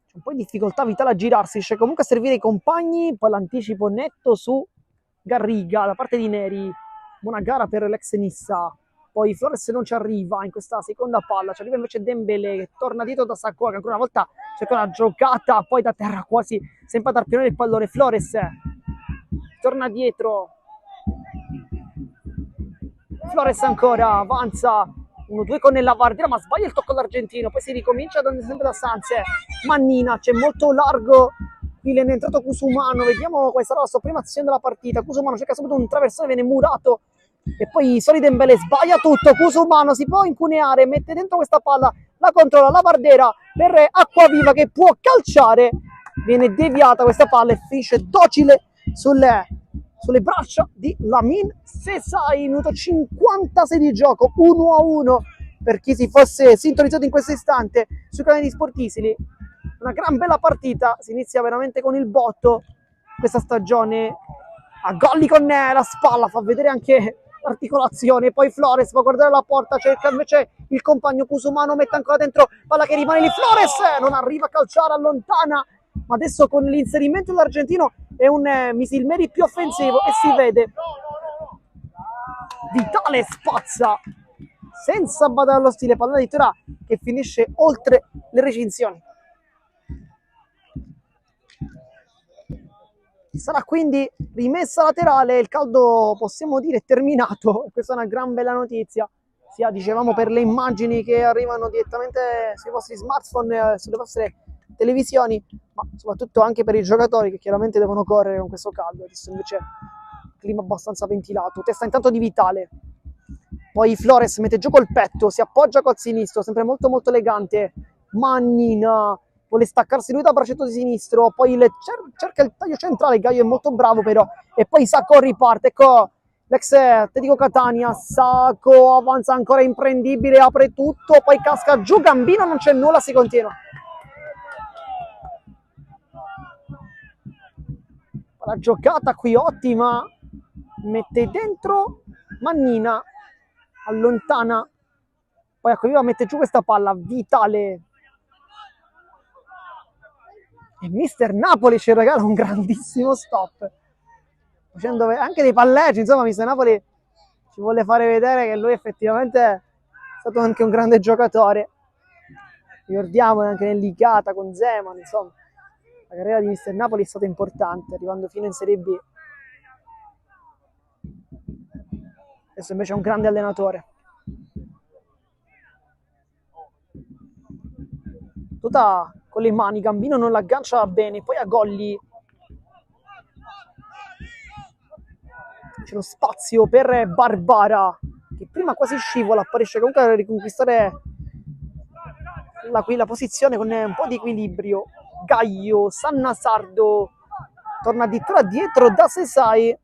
C'è un po' di difficoltà Vitale a girarsi, riesce comunque a servire i compagni, poi l'anticipo netto su Garriga da parte di Neri. Buona gara per l'ex Nissa. Poi Flores non ci arriva in questa seconda palla, ci arriva invece Dembélé che torna dietro da Sakua che ancora una volta cerca una giocata, poi da terra quasi sempre ad arpionare il pallone. Flores torna dietro, Flores ancora, avanza 1-2 con la Vardiera ma sbaglia il tocco all'argentino, poi si ricomincia sempre da Sanze. Mannina, c'è molto largo, qui è entrato Cusumano, vediamo quale sarà la sua prima azione della partita. Cusumano cerca subito un traversone, viene murato e poi Soli Dembélé sbaglia tutto. Cusumano si può incuneare, mette dentro questa palla, la controlla la Vardiera per Acquaviva che può calciare, viene deviata questa palla e finisce docile sulle braccia di Lamine Sesai. Minuto 56 di gioco, 1-1 per chi si fosse sintonizzato in questo istante sui canali sportivi. Una gran bella partita, si inizia veramente con il botto questa stagione. A Golli con la spalla, fa vedere anche l'articolazione, poi Flores va a guardare la porta, cerca invece il compagno Cusumano, mette ancora dentro, palla che rimane lì, Flores non arriva a calciare, allontana, ma adesso con l'inserimento dell'argentino è un Misilmeri più offensivo e si vede. Vitale spazza senza badare allo stile, palla di Torà che finisce oltre le recinzioni. Sarà quindi rimessa laterale, il caldo possiamo dire è terminato, questa è una gran bella notizia, sia dicevamo per le immagini che arrivano direttamente sui vostri smartphone, sulle vostre televisioni, ma soprattutto anche per i giocatori che chiaramente devono correre con questo caldo. Adesso invece clima abbastanza ventilato, testa intanto di Vitale, poi Flores mette giù col petto, si appoggia col sinistro, sempre molto molto elegante. Mannina vuole staccarsi lui dal braccetto di sinistro, poi cerca il taglio centrale, Gaio è molto bravo però, e poi Sacco riparte, ecco l'ex Atletico Catania, Sacco avanza ancora imprendibile, apre tutto, poi casca giù Gambino, non c'è nulla, si continua. La giocata qui ottima, mette dentro Mannina, allontana, poi Acquaviva mette giù questa palla, Vitale. E Mister Napoli ci regala un grandissimo stop, facendo anche dei palleggi, insomma Mister Napoli ci vuole fare vedere che lui effettivamente è stato anche un grande giocatore. Ricordiamo anche nell'Icata con Zeman, insomma, la carriera di Mister Napoli è stata importante, arrivando fino in Serie B. Adesso invece è un grande allenatore. Tutta con le mani, Gambino non l'aggancia bene, poi a Golli c'è lo spazio per Barbara che prima quasi scivola, riesce comunque a riconquistare la posizione con un po' di equilibrio. Gaio, Sanna Sardo torna addirittura dietro da Sesai,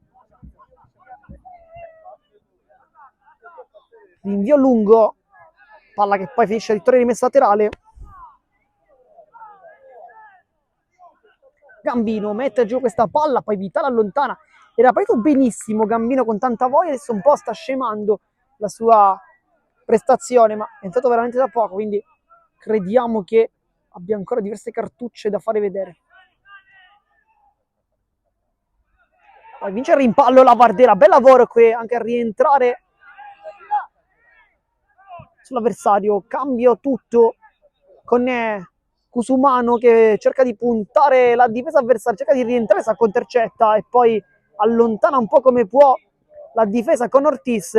rinvio lungo, palla che poi finisce addirittura rimessa laterale. Gambino mette giù questa palla, poi Vitale allontana, era partito benissimo Gambino con tanta voglia, adesso un po' sta scemando la sua prestazione, ma è entrato veramente da poco, quindi crediamo che abbia ancora diverse cartucce da fare vedere. Poi vince il rimpallo la Vardiera, bel lavoro qui anche a rientrare sull'avversario, cambio tutto con Cusumano che cerca di puntare la difesa avversaria, cerca di rientrare, sa intercetta e poi allontana un po' come può la difesa con Ortiz.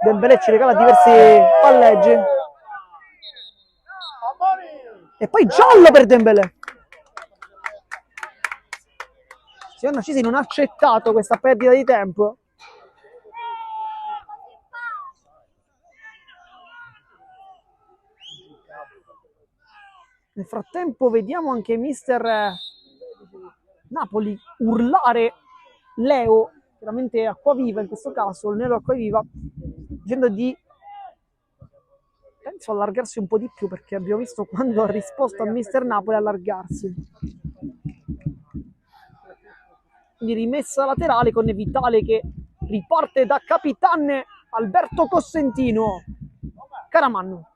Dembélé ci regala diversi palleggi. E poi giallo per Dembélé. Signor Narcisi non ha accettato questa perdita di tempo. Nel frattempo vediamo anche mister Napoli urlare Leo, veramente acquaviva in questo caso, il nero acquaviva, dicendo di penso allargarsi un po' di più, perché abbiamo visto quando ha risposto a mister Napoli allargarsi. Quindi rimessa laterale con Vitale che riparte da capitane Alberto Cossentino. Caramanno.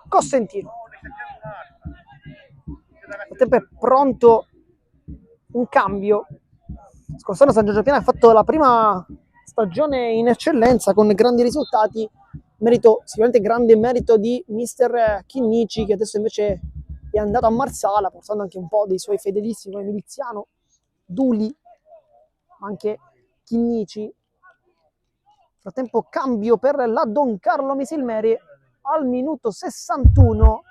Cossentino. Nel frattempo è pronto un cambio. Scorso anno San Giorgio Piana ha fatto la prima stagione in eccellenza con grandi risultati, merito, sicuramente grande merito di mister Chinnici, che adesso invece è andato a Marsala portando anche un po' dei suoi fedelissimi come Miliziano, Duli, ma anche Chinnici. Nel frattempo cambio per la Don Carlo Misilmeri al minuto 61.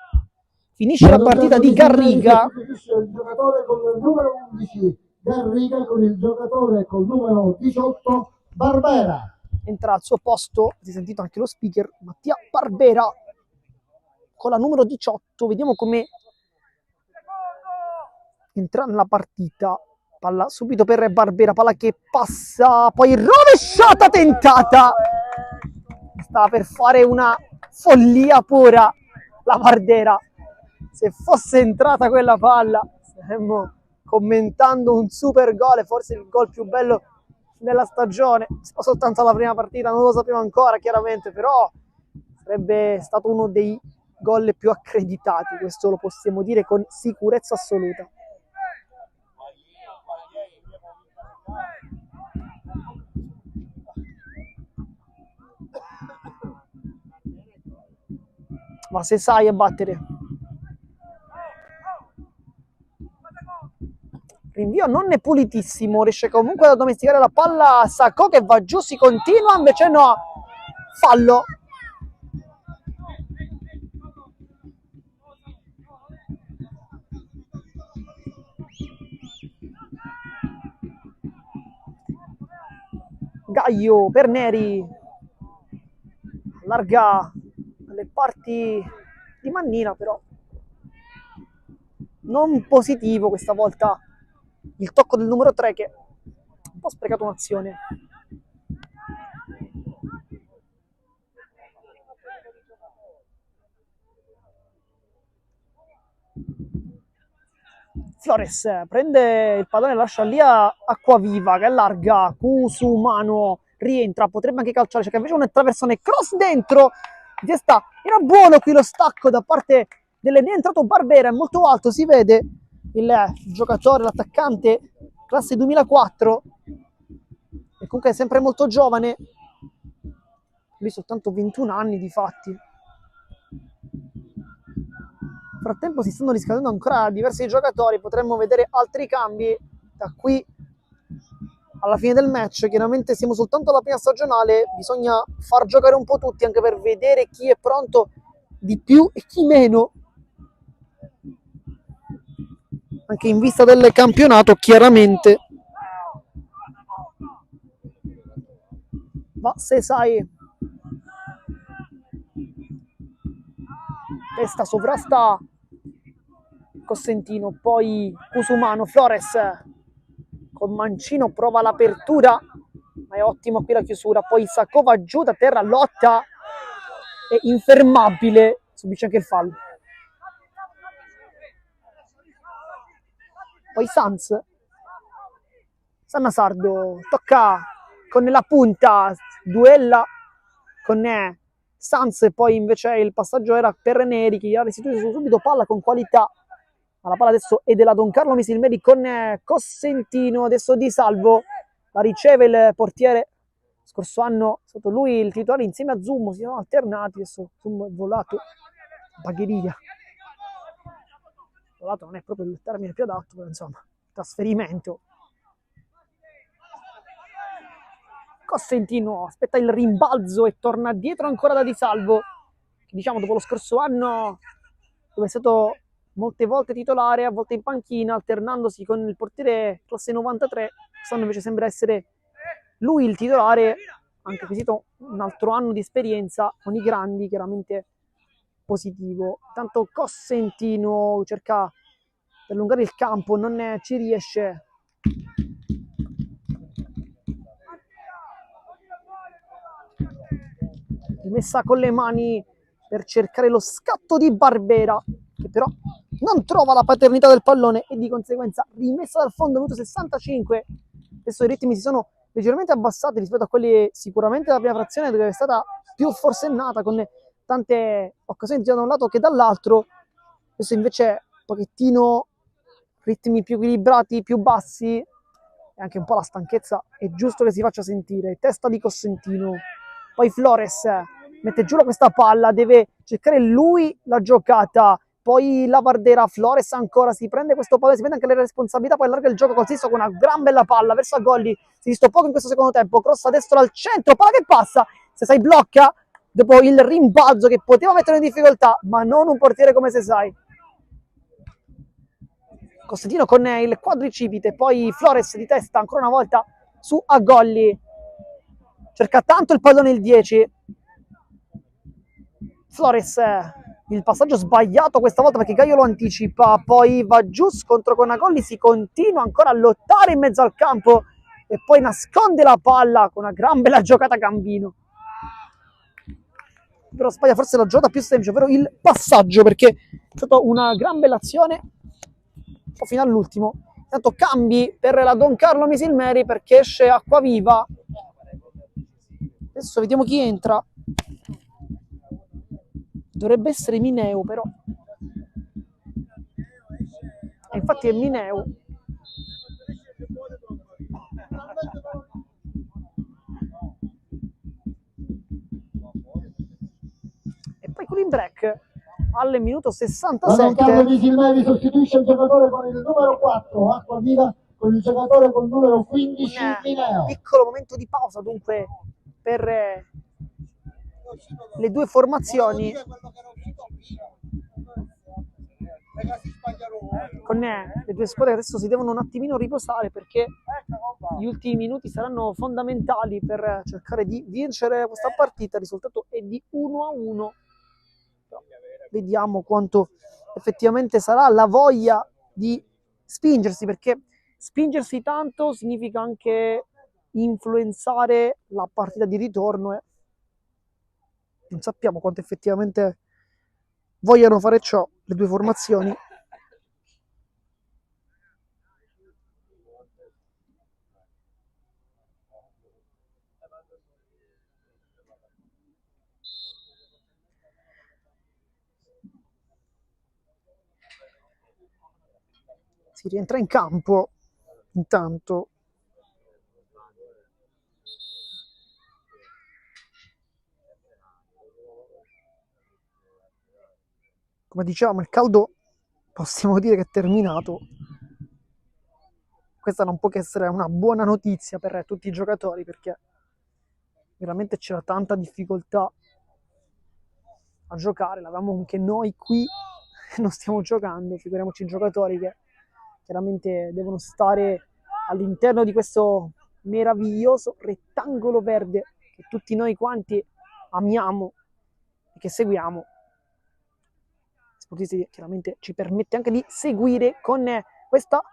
Finisce la partita di Garriga. Il giocatore con il numero 11 Garriga con il giocatore col numero 18 Barbera. Entra al suo posto, si è sentito anche lo speaker, Mattia Barbera con la numero 18. Vediamo come entra nella partita. Palla subito per Barbera, palla che passa, poi rovesciata tentata. Sta per fare una follia pura la Barbera. Se fosse entrata quella palla staremmo commentando un super gol, forse il gol più bello nella stagione. Soltanto la prima partita, non lo sappiamo ancora chiaramente, però sarebbe stato uno dei gol più accreditati, questo lo possiamo dire con sicurezza assoluta. Ma se sai a battere. Rinvio non è pulitissimo, riesce comunque ad addomesticare la palla Sacco che va giù, si continua, invece no, fallo. Gaio per Neri, allarga le parti di Mannina, però non positivo questa volta il tocco del numero 3 che ha un po' sprecato un'azione. Flores prende il pallone e lascia lì a Acquaviva che allarga, Cusumano rientra, potrebbe anche calciare, cerca invece un traversone, cross dentro, di testa, era buono qui lo stacco da parte è entrato Barbera, è molto alto, si vede il giocatore, l'attaccante, classe 2004, e comunque è sempre molto giovane, lui soltanto 21 anni di fatti. Nel frattempo si stanno riscaldando ancora diversi giocatori, potremmo vedere altri cambi da qui alla fine del match. Chiaramente siamo soltanto alla prima stagionale, bisogna far giocare un po' tutti anche per vedere chi è pronto di più e chi meno, anche in vista del campionato chiaramente. Ma se sai, testa sovrasta Cossentino, poi Cusumano, Flores con Mancino prova l'apertura, ma è ottima qui la chiusura, poi Sacco va giù da terra, lotta, è infermabile, subisce anche il fallo. Poi Sannasardo tocca con la punta, duella con Sanz, e poi invece il passaggio era per Neri che gli ha restituito subito palla con qualità, ma la palla adesso è della Don Carlo Misilmeri con Cossentino, adesso Di Salvo, la riceve il portiere, scorso anno è stato lui il titolare insieme a Zummo, si sono alternati, adesso Zummo è volato, Bagheria. Volato non è proprio il termine più adatto, però insomma, trasferimento. Cosentino aspetta il rimbalzo e torna dietro ancora da Di Salvo, che diciamo dopo lo scorso anno dove è stato molte volte titolare, a volte in panchina, alternandosi con il portiere classe 93, quest'anno invece sembra essere lui il titolare, anche acquisito un altro anno di esperienza con i grandi, chiaramente positivo. Intanto Cosentino cerca di allungare il campo, non ci riesce. Rimessa con le mani per cercare lo scatto di Barbera, che però non trova la paternità del pallone e di conseguenza rimessa dal fondo, minuto 65. Adesso i ritmi si sono leggermente abbassati rispetto a quelli sicuramente della prima frazione, dove è stata più forsennata con tante occasioni sia da un lato che dall'altro. Adesso invece un pochettino ritmi più equilibrati, più bassi, e anche un po' la stanchezza è giusto che si faccia sentire. Testa di Cosentino, poi Flores mette giù questa palla, deve cercare lui la giocata, poi la Barbera, Flores ancora si prende questo pallone, si prende anche le responsabilità, poi allarga il gioco col Sisto con una gran bella palla verso Agolli, si è visto poco in questo secondo tempo, cross a destra al centro, palla che passa, Sesai blocca dopo il rimbalzo che poteva mettere in difficoltà, ma non un portiere come Sesai. Cosentino con il quadricipite, poi Flores di testa ancora una volta su Agolli, cerca tanto il pallone il 10, Flores, il passaggio sbagliato questa volta perché Gaio lo anticipa, poi va giù, scontro con Agolli, si continua ancora a lottare in mezzo al campo e poi nasconde la palla con una gran bella giocata Gambino. Però sbaglia forse la giocata più semplice, ovvero il passaggio, perché è stata una gran bella azione fino all'ultimo. Intanto cambi per la Don Carlo Misilmeri perché esce Acquaviva. Adesso vediamo chi entra. Dovrebbe essere Mineo, però. E infatti è Mineo. E poi con il break al minuto 67. Don Carlo Misilmeri sostituisce il giocatore con il numero 4, Acquaviva, con il giocatore con il numero 15, Mineo. Piccolo momento di pausa dunque per le due formazioni, con le due squadre che adesso si devono un attimino riposare perché gli ultimi minuti saranno fondamentali per cercare di vincere questa partita. Il risultato è di 1-1. Vediamo quanto effettivamente sarà la voglia di spingersi, perché spingersi tanto significa anche influenzare la partita di ritorno e non sappiamo quanto effettivamente vogliano fare ciò le due formazioni. Si rientra in campo intanto. Come dicevamo, il caldo possiamo dire che è terminato. Questa non può che essere una buona notizia per tutti i giocatori, perché veramente c'era tanta difficoltà a giocare. L'avevamo anche noi qui, non stiamo giocando, figuriamoci i giocatori che chiaramente devono stare all'interno di questo meraviglioso rettangolo verde che tutti noi quanti amiamo e che seguiamo. Sportisti chiaramente ci permette anche di seguire con questa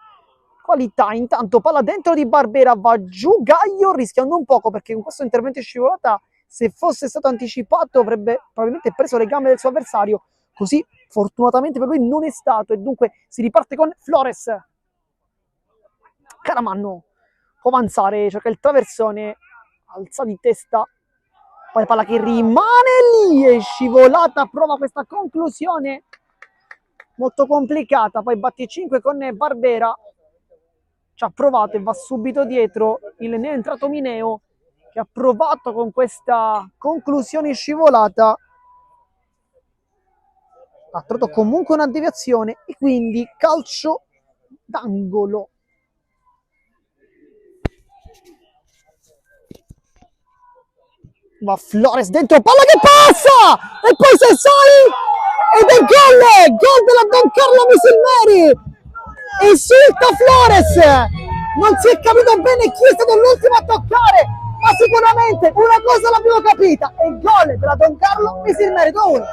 qualità. Intanto palla dentro di Barbera, va giù Gaio rischiando un poco perché con questo intervento in scivolata, se fosse stato anticipato, avrebbe probabilmente preso le gambe del suo avversario. Così fortunatamente per lui non è stato e dunque si riparte con Flores. Caramanno può avanzare, cerca il traversone, alza di testa, poi palla che rimane lì, è scivolata, prova questa conclusione molto complicata, poi batte 5 con Barbera, ci ha provato e va subito dietro il neoentrato Mineo che ha provato con questa conclusione scivolata, ha trovato comunque una deviazione e quindi calcio d'angolo. Va Flores dentro, palla che passa! E poi se sai! Ed è gol della Don Carlo Misilmeri! Insulta Flores! Non si è capito bene chi è stato l'ultimo a toccare, ma sicuramente una cosa l'abbiamo capita, è il gol della Don Carlo Misilmeri 2-1.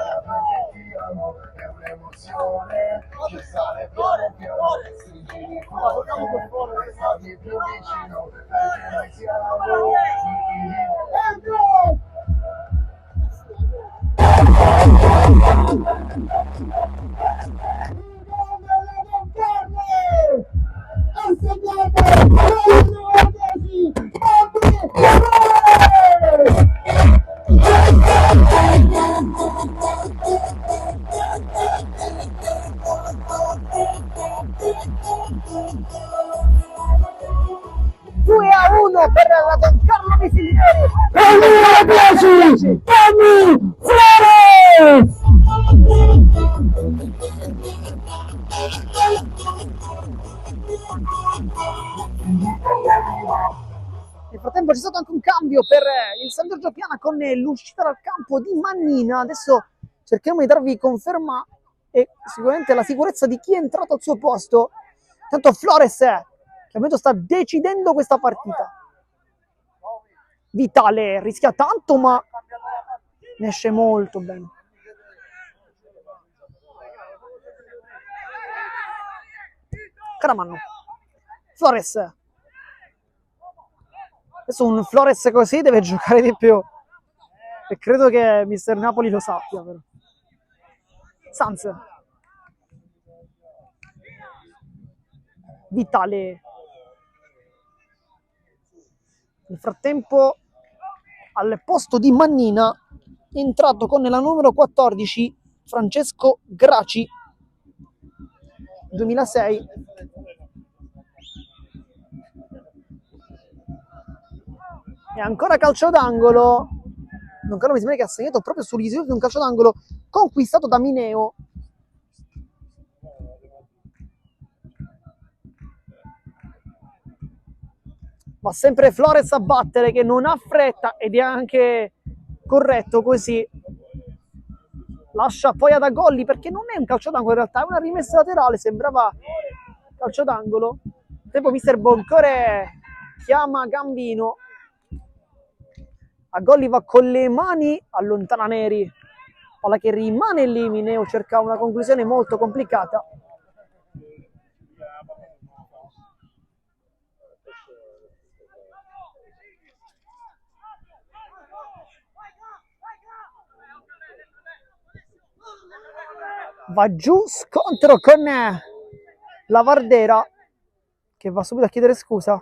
Per la Don Carlo Misilmeri E il numero 10, Tommy Flores! Nel frattempo c'è stato anche un cambio per il San Giorgio Piana con l'uscita dal campo di Mannina. Adesso cerchiamo di darvi conferma e sicuramente la sicurezza di chi è entrato al suo posto. Tanto Flores che al momento sta decidendo questa partita. Vitale rischia tanto ma ne esce molto bene. Caramanno. Flores. Adesso un Flores così deve giocare di più. E credo che Mister Napoli lo sappia, però. Sanz. Vitale. Nel frattempo, al posto di Mannina, è entrato con la numero 14 Francesco Graci, 2006. E ancora calcio d'angolo. Don Carlo Misilmeri che ha segnato proprio sull'istituto di un calcio d'angolo conquistato da Mineo. Va sempre Flores a battere, che non ha fretta ed è anche corretto così. Lascia poi ad Agolli perché non è un calcio d'angolo in realtà, è una rimessa laterale, sembrava calcio d'angolo. Tempo Mister Boncore chiama Gambino. Agolli va con le mani, allontana Neri. Palla che rimane lì, Mineo cerca una conclusione molto complicata. Va giù, scontro con la Vardera che va subito a chiedere scusa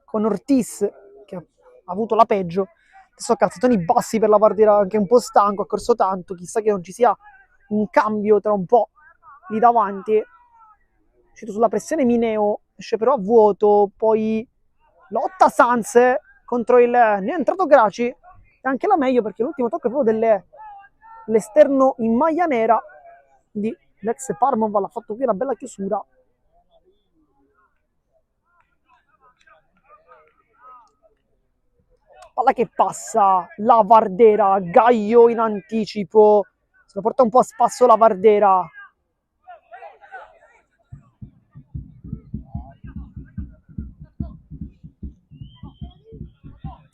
con Ortiz che ha avuto la peggio. Adesso calzatoni bassi per la Vardera, anche un po' stanco, ha corso tanto, chissà che non ci sia un cambio tra un po' lì davanti. È uscito sulla pressione Mineo, esce però a vuoto, poi lotta Sanz contro il ne è entrato Graci, e anche la meglio perché l'ultimo tocco è proprio dell'esterno in maglia nera di l'ex Parma, l'ha fatto qui una bella chiusura. Palla che passa, la Vardera, Gaio in anticipo, se lo porta un po' a spasso la Vardera.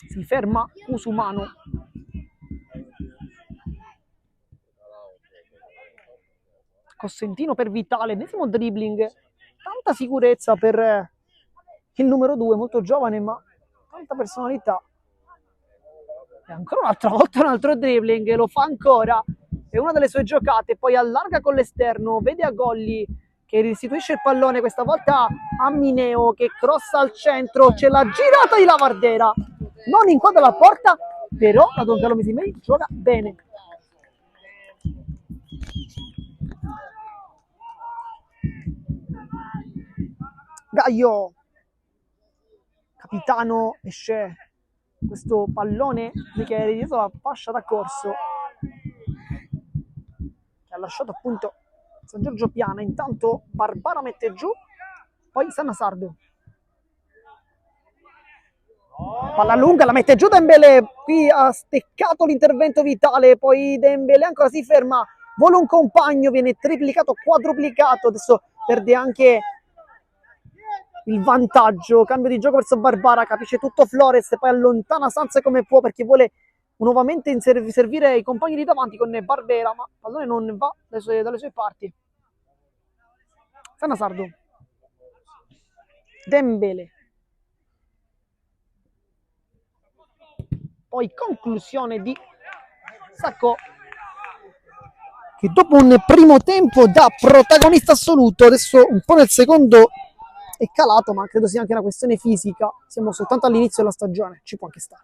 Si ferma Usumano. Cosentino per Vitale, ennesimo dribbling, tanta sicurezza per il numero 2, molto giovane ma tanta personalità. E ancora un'altra volta un altro dribbling, lo fa ancora, è una delle sue giocate, poi allarga con l'esterno, vede Agolli che restituisce il pallone, questa volta a Mineo che crossa al centro, c'è la girata di Lavardera, non inquadra la porta, però la Don Carlo Misilmeri gioca bene. Gaio, capitano, esce questo pallone che è dietro la fascia da corso che ha lasciato appunto San Giorgio Piana. Intanto Barbara mette giù, poi Sanna Sardo. palla lunga, la mette giù Dembélé, qui ha steccato l'intervento Vitale, poi Dembélé ancora si ferma, vola un compagno, viene triplicato, quadruplicato, adesso perde anche il vantaggio, cambio di gioco verso Barbara, capisce tutto Flores, poi allontana Sanz come può perché vuole nuovamente servire i compagni di davanti con Barbera, ma il pallone non va dalle sue parti. Sanna Sardo, Dembélé, poi conclusione di Sacco, che dopo un primo tempo da protagonista assoluto, adesso un po' nel secondo è calato, ma credo sia anche una questione fisica, siamo soltanto all'inizio della stagione, ci può anche stare.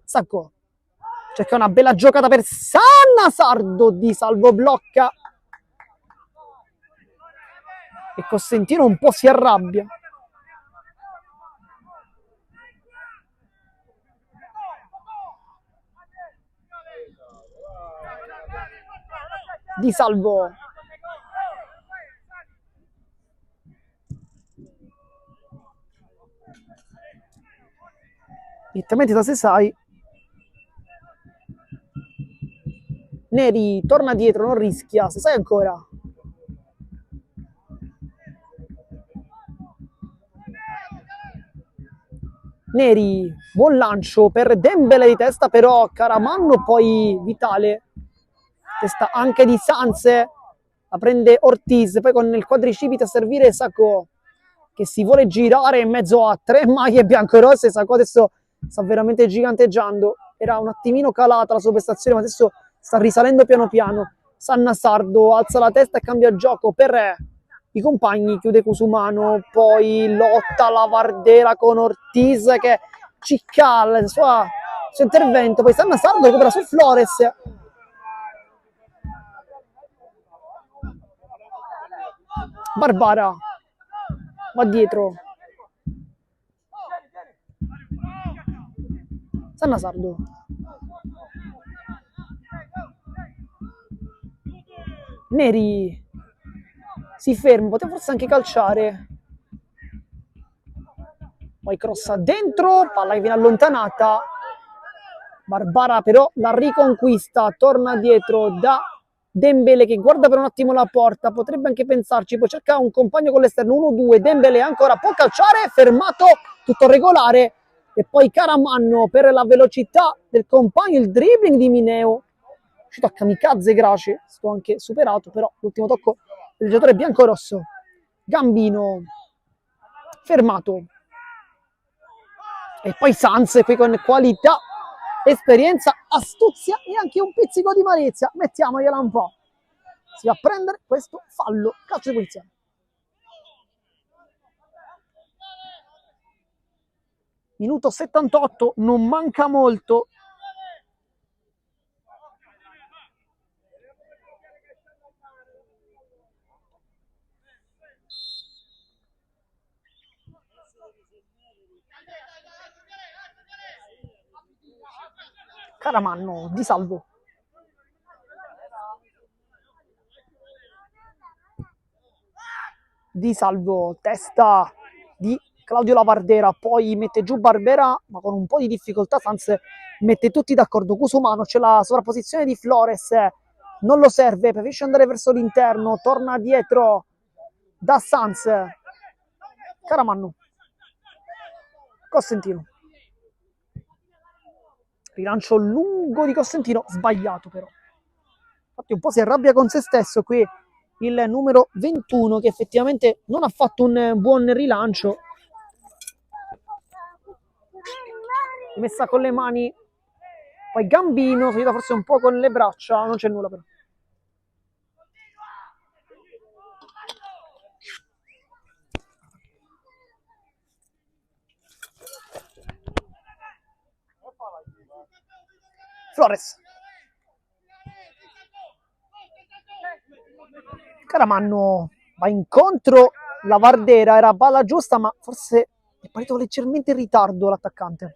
Sacco cerca una bella giocata per Sanna Sardo, Di Salvo blocca e Cosentino un po' si arrabbia. Di Salvo, direttamente da Sesai, Neri torna dietro, non rischia, Sesai ancora, Neri, buon lancio per Dembélé di testa, però Caramanno, poi Vitale, testa anche di Sanz, la prende Ortiz, poi con il quadricipite a servire Sacco, che si vuole girare in mezzo a tre maglie biancorosse. Sacco adesso sta veramente giganteggiando, era un attimino calata la sua prestazione, ma adesso sta risalendo piano piano. Sanna Sardo alza la testa e cambia gioco per i compagni, chiude Cusumano, poi lotta la Vardera con Ortiz che cicca il suo intervento, poi Sanna Sardo recupera su Flores, Barbara va dietro, Sanna Sardo, Neri si ferma, poteva forse anche calciare, poi crossa dentro, palla che viene allontanata, Barbara però la riconquista, torna dietro da Dembélé che guarda per un attimo la porta, potrebbe anche pensarci, poi cerca un compagno con l'esterno, 1-2, Dembélé ancora può calciare, fermato, tutto regolare, e poi Caramanno per la velocità del compagno, il dribbling di Mineo, è uscito a kamikaze Graci, sto anche superato, però l'ultimo tocco del giocatore biancorosso. Gambino fermato, e poi Sanz qui con qualità, esperienza, astuzia e anche un pizzico di malizia, mettiamogliela un po', si va a prendere questo fallo, calcio di punizione. Minuto 78, non manca molto. Caramanno, Di Salvo. Di Salvo, testa di Claudio Lavardera, poi mette giù Barbera, ma con un po' di difficoltà Sanz mette tutti d'accordo. Cusumano, c'è la sovrapposizione di Flores, non lo serve, preferisce andare verso l'interno, torna dietro da Sanz. Caramanno, Cosentino. Rilancio lungo di Cosentino, sbagliato però. Infatti un po' si arrabbia con se stesso qui il numero 21 che effettivamente non ha fatto un buon rilancio. Messa con le mani, poi Gambino, si aiuta forse un po' con le braccia, non c'è nulla però. Flores. Caramanno va incontro, la Vardera, era palla giusta ma forse è partito leggermente in ritardo l'attaccante.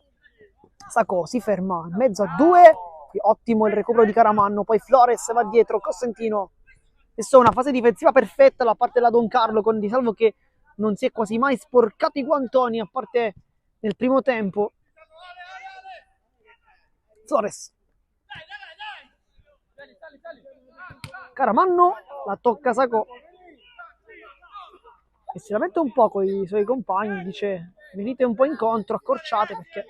Sacco si ferma in mezzo a due, ottimo il recupero di Caramanno, poi Flores va dietro, Cosentino. Adesso una fase difensiva perfetta da parte della Don Carlo con Di Salvo che non si è quasi mai sporcato i guantoni a parte nel primo tempo. Flores. Caramanno, la tocca Sacco. E si lamenta un po' con i suoi compagni, dice venite un po' incontro, accorciate perché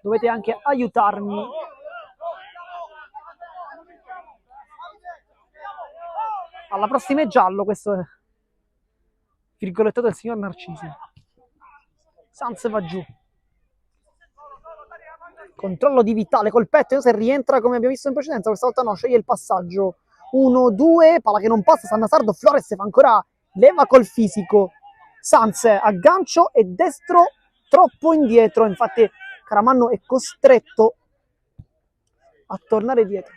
dovete anche aiutarmi. Alla prossima è giallo, questo è virgolettato del signor Narcisi. Sanz va giù. Controllo di Vitale col petto, se rientra come abbiamo visto in precedenza, questa volta no, sceglie il passaggio. 1-2, palla che non passa, San Nasardo, Flores fa ancora leva col fisico. Sanz aggancio e destro troppo indietro, infatti Caramanno è costretto a tornare dietro.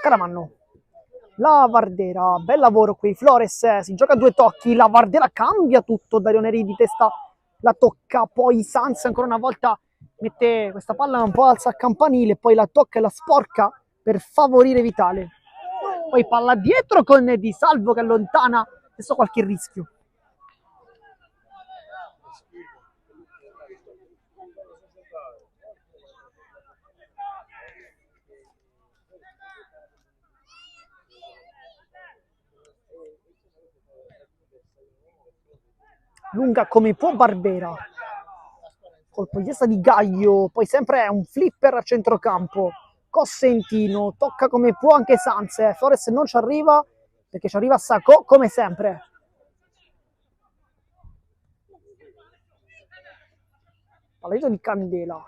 Caramanno, Lavardera, bel lavoro qui, Flores si gioca a 2 tocchi, Lavardera cambia tutto, Dario Neri di testa la tocca, poi Sanz ancora una volta mette questa palla un po' alza a campanile, poi la tocca e la sporca per favorire Vitale. Poi palla dietro con Di Salvo che allontana, adesso qualche rischio. Lunga come può Barbera, colpo di testa di Gaio, poi sempre è un flipper a centrocampo. Cossentino, tocca come può anche Sanz, Flores non ci arriva perché ci arriva Sacco come sempre. Palletto di Candela,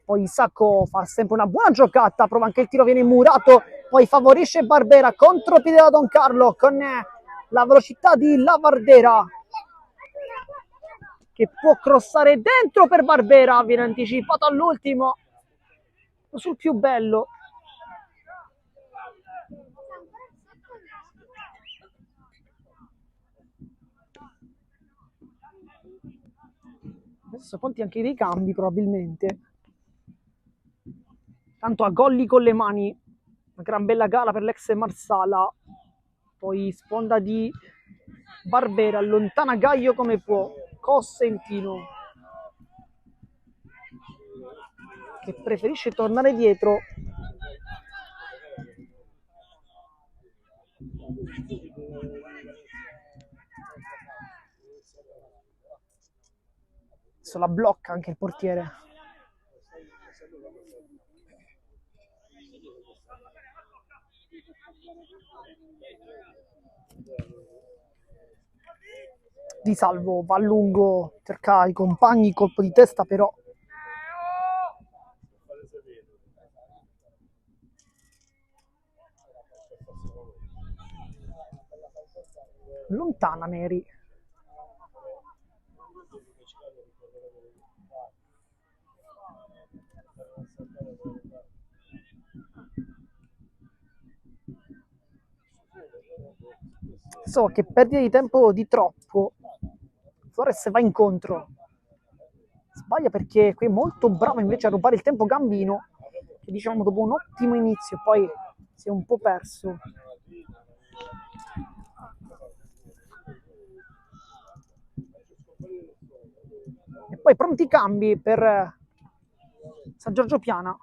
poi Sacco fa sempre una buona giocata, prova anche il tiro, viene murato, poi favorisce Barbera, contropiede da Don Carlo con la velocità di Lavardera che può crossare dentro per Barbera, viene anticipato all'ultimo sul più bello. Adesso pronti anche dei cambi probabilmente, tanto a Golli con le mani, una gran bella gara per l'ex Marsala, poi sponda di Barbera, allontana Gaio come può, Cossentino che preferisce tornare dietro. Adesso la blocca anche il portiere. Di Salvo va a lungo, cerca i compagni, colpo di testa però lontana Neri. So che perdita di tempo di troppo. Flores va incontro, sbaglia perché qui è molto bravo invece a rubare il tempo Gambino, che diciamo dopo un ottimo inizio poi si è un po' perso. E poi pronti i cambi per San Giorgio Piana.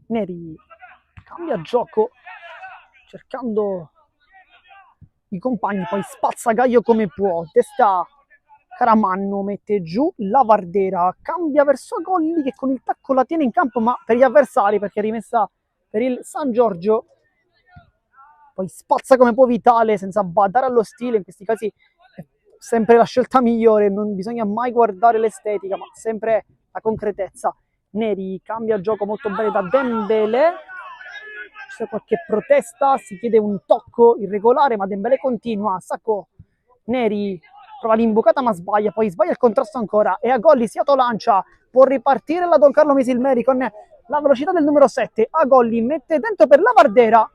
Neri cambia gioco cercando i compagni, poi spazza Gaio come può, testa Caramanno, mette giù Lavardera, cambia verso Golli che con il tacco la tiene in campo ma per gli avversari perché è rimessa per il San Giorgio, poi spazza come può Vitale senza badare allo stile, in questi casi è sempre la scelta migliore, non bisogna mai guardare l'estetica ma sempre la concretezza. Neri cambia gioco molto bene da Dembélé, c'è qualche protesta, si chiede un tocco irregolare ma Dembélé continua, Sacco, Neri prova l'imbucata ma sbaglia, poi sbaglia il contrasto ancora e a Golli si autolancia, può ripartire la Don Carlo Misilmeri con la velocità del numero 7, a Golli mette dentro per Lavardera,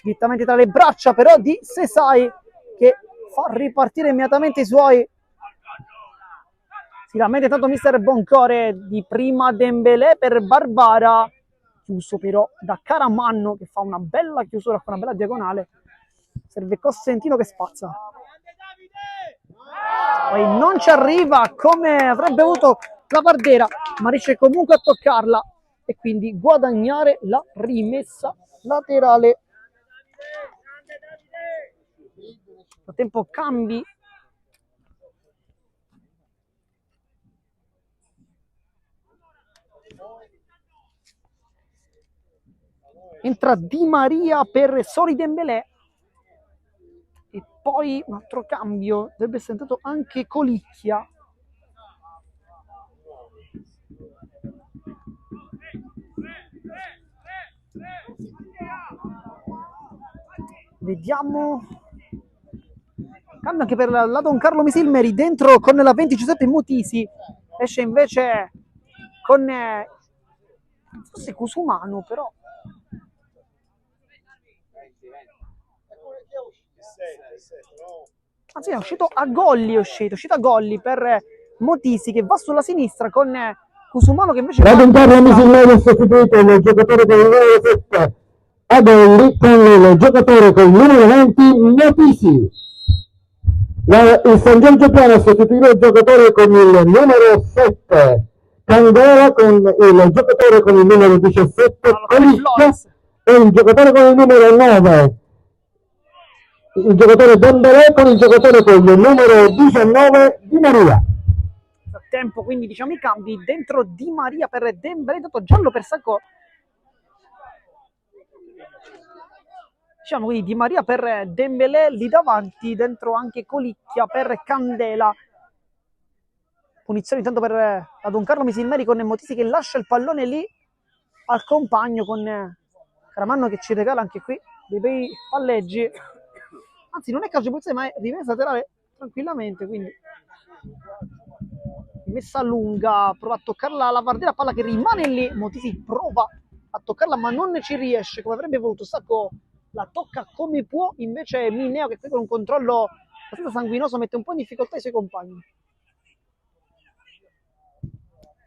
direttamente tra le braccia però di Sesai che fa ripartire immediatamente i suoi. Si lamenta tanto mister Boncore di prima Dembélé per Barbara, chiuso però da Caramanno che fa una bella chiusura con una bella diagonale. Serve Costantino che spazza. Poi non ci arriva come avrebbe avuto la Vardera, ma riesce comunque a toccarla e quindi guadagnare la rimessa laterale. Nel frattempo cambi. Entra Di Maria per Sori Dembélé. E poi un altro cambio, dovrebbe essere entrato anche Colicchia. Vediamo. Cambia anche per la Don Carlo Misilmeri, dentro con la 20 Giuseppe Mutisi. Esce invece con forse Cusumano, però. Anzi, è uscito a Golli, è uscito a Golli per Motisi che va sulla sinistra con Cusumano che invece La Don Carlo Misilmeri è sostituito il giocatore con il numero 7 a Golli con il giocatore con il numero 20 Motisi. Il San Giorgio Piano ha sostituito il giocatore con il numero 7 Candela con il giocatore con il numero 17 Colicchia e il giocatore con il numero 9 il giocatore Dembélé con il giocatore con il numero 19 Di Maria. Tempo, quindi diciamo i cambi dentro Di Maria per Dembélé, dato giallo per Sacco. Diciamo quindi Di Maria per Dembélé, lì davanti, dentro anche Colicchia per Candela. Punizione intanto per la Don Carlo Misilmeri con Motisi che lascia il pallone lì al compagno con Caramanno che ci regala anche qui dei bei palleggi. Anzi, non è calcio di punizione, ma è rimessa laterale tranquillamente, quindi messa lunga, prova a toccarla la Vardera, palla che rimane lì, Motisi prova a toccarla ma non ci riesce come avrebbe voluto. Sacco la tocca come può, invece Mineo che qui con un controllo abbastanza sanguinoso mette un po' in difficoltà i suoi compagni.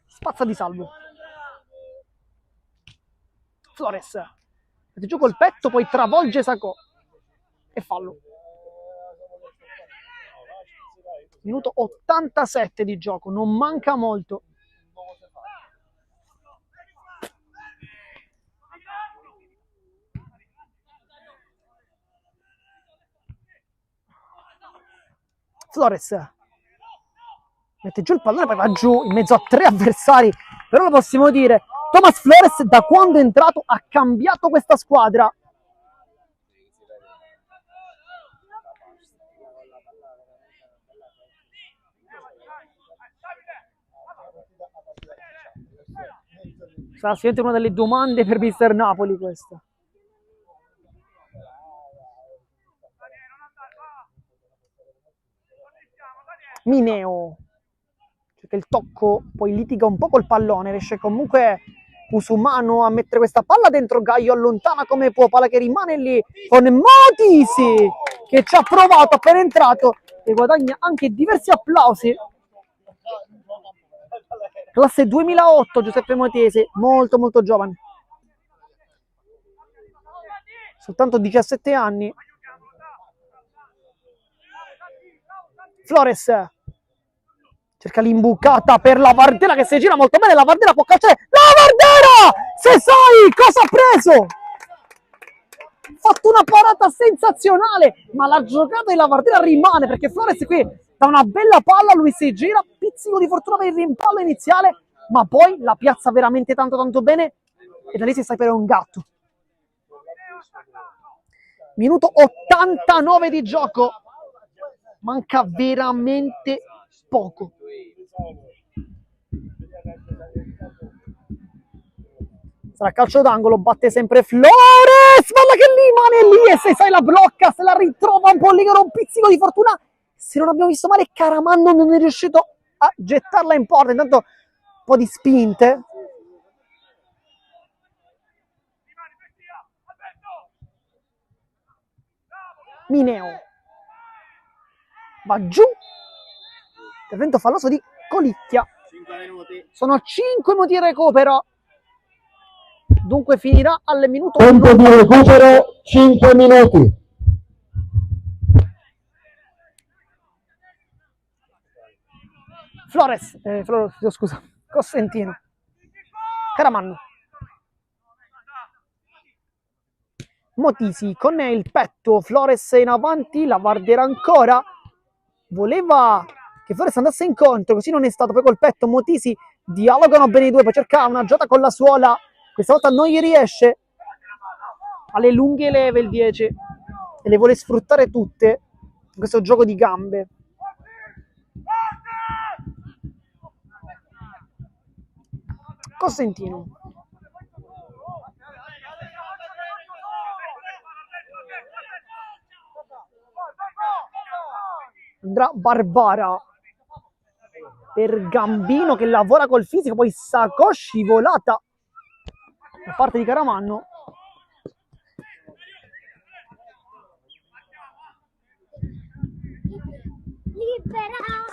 Spazza di salvo. Flores mette giù col petto, poi travolge Sacco e fallo. Minuto 87 di gioco, non manca molto. Flores mette giù il pallone, poi va giù in mezzo a 3 avversari. Però lo possiamo dire, Thomas Flores da quando è entrato ha cambiato questa squadra. Sarà sicuramente una delle domande per Mister Napoli questa. Mineo cerca il tocco, poi litiga un po' col pallone, riesce comunque Cusumano a mettere questa palla dentro, Gaio allontana come può, palla che rimane lì con Motisi che ci ha provato appena entrato e guadagna anche diversi applausi. Classe 2008 Giuseppe Motisi, molto molto giovane, soltanto 17 anni. Flores cerca l'imbucata per la Vardera che si gira molto bene, la Vardera può calciare, la Vardera! Se sai cosa ha preso! Ha fatto una parata sensazionale, ma la giocata di la Vardera rimane perché Flores qui da una bella palla, lui si gira, pizzico di fortuna per il rimpallo iniziale, ma poi la piazza veramente tanto tanto bene e da lì si sta per un gatto. Minuto 89 di gioco, manca veramente poco. Sarà calcio d'angolo, batte sempre Flores, palla che rimane lì e se sai la blocca, se la ritrova un po' lì con un pizzico di fortuna. Se non abbiamo visto male, Caramanno non è riuscito a gettarla in porta, intanto un po' di spinte. Mineo va giù, intervento falloso di Colicchia. 5 minuti. Sono 5 minuti di recupero. Dunque finirà al minuto Tempo di 90. recupero 5 minuti. Flores, scusa, Cosentino. Caramanno. Motisi con il petto, Flores in avanti, la Vardera ancora. Voleva che Flores andasse incontro, così non è stato. Poi col petto Motisi dialogano bene i due, poi cerca una giocata con la suola. Questa volta non gli riesce. Alle lunghe leve il 10 e le vuole sfruttare tutte in questo gioco di gambe. Cosentino. Andrà Barbara per Gambino che lavora col fisico, poi Sacco scivolata da parte di Caramanno.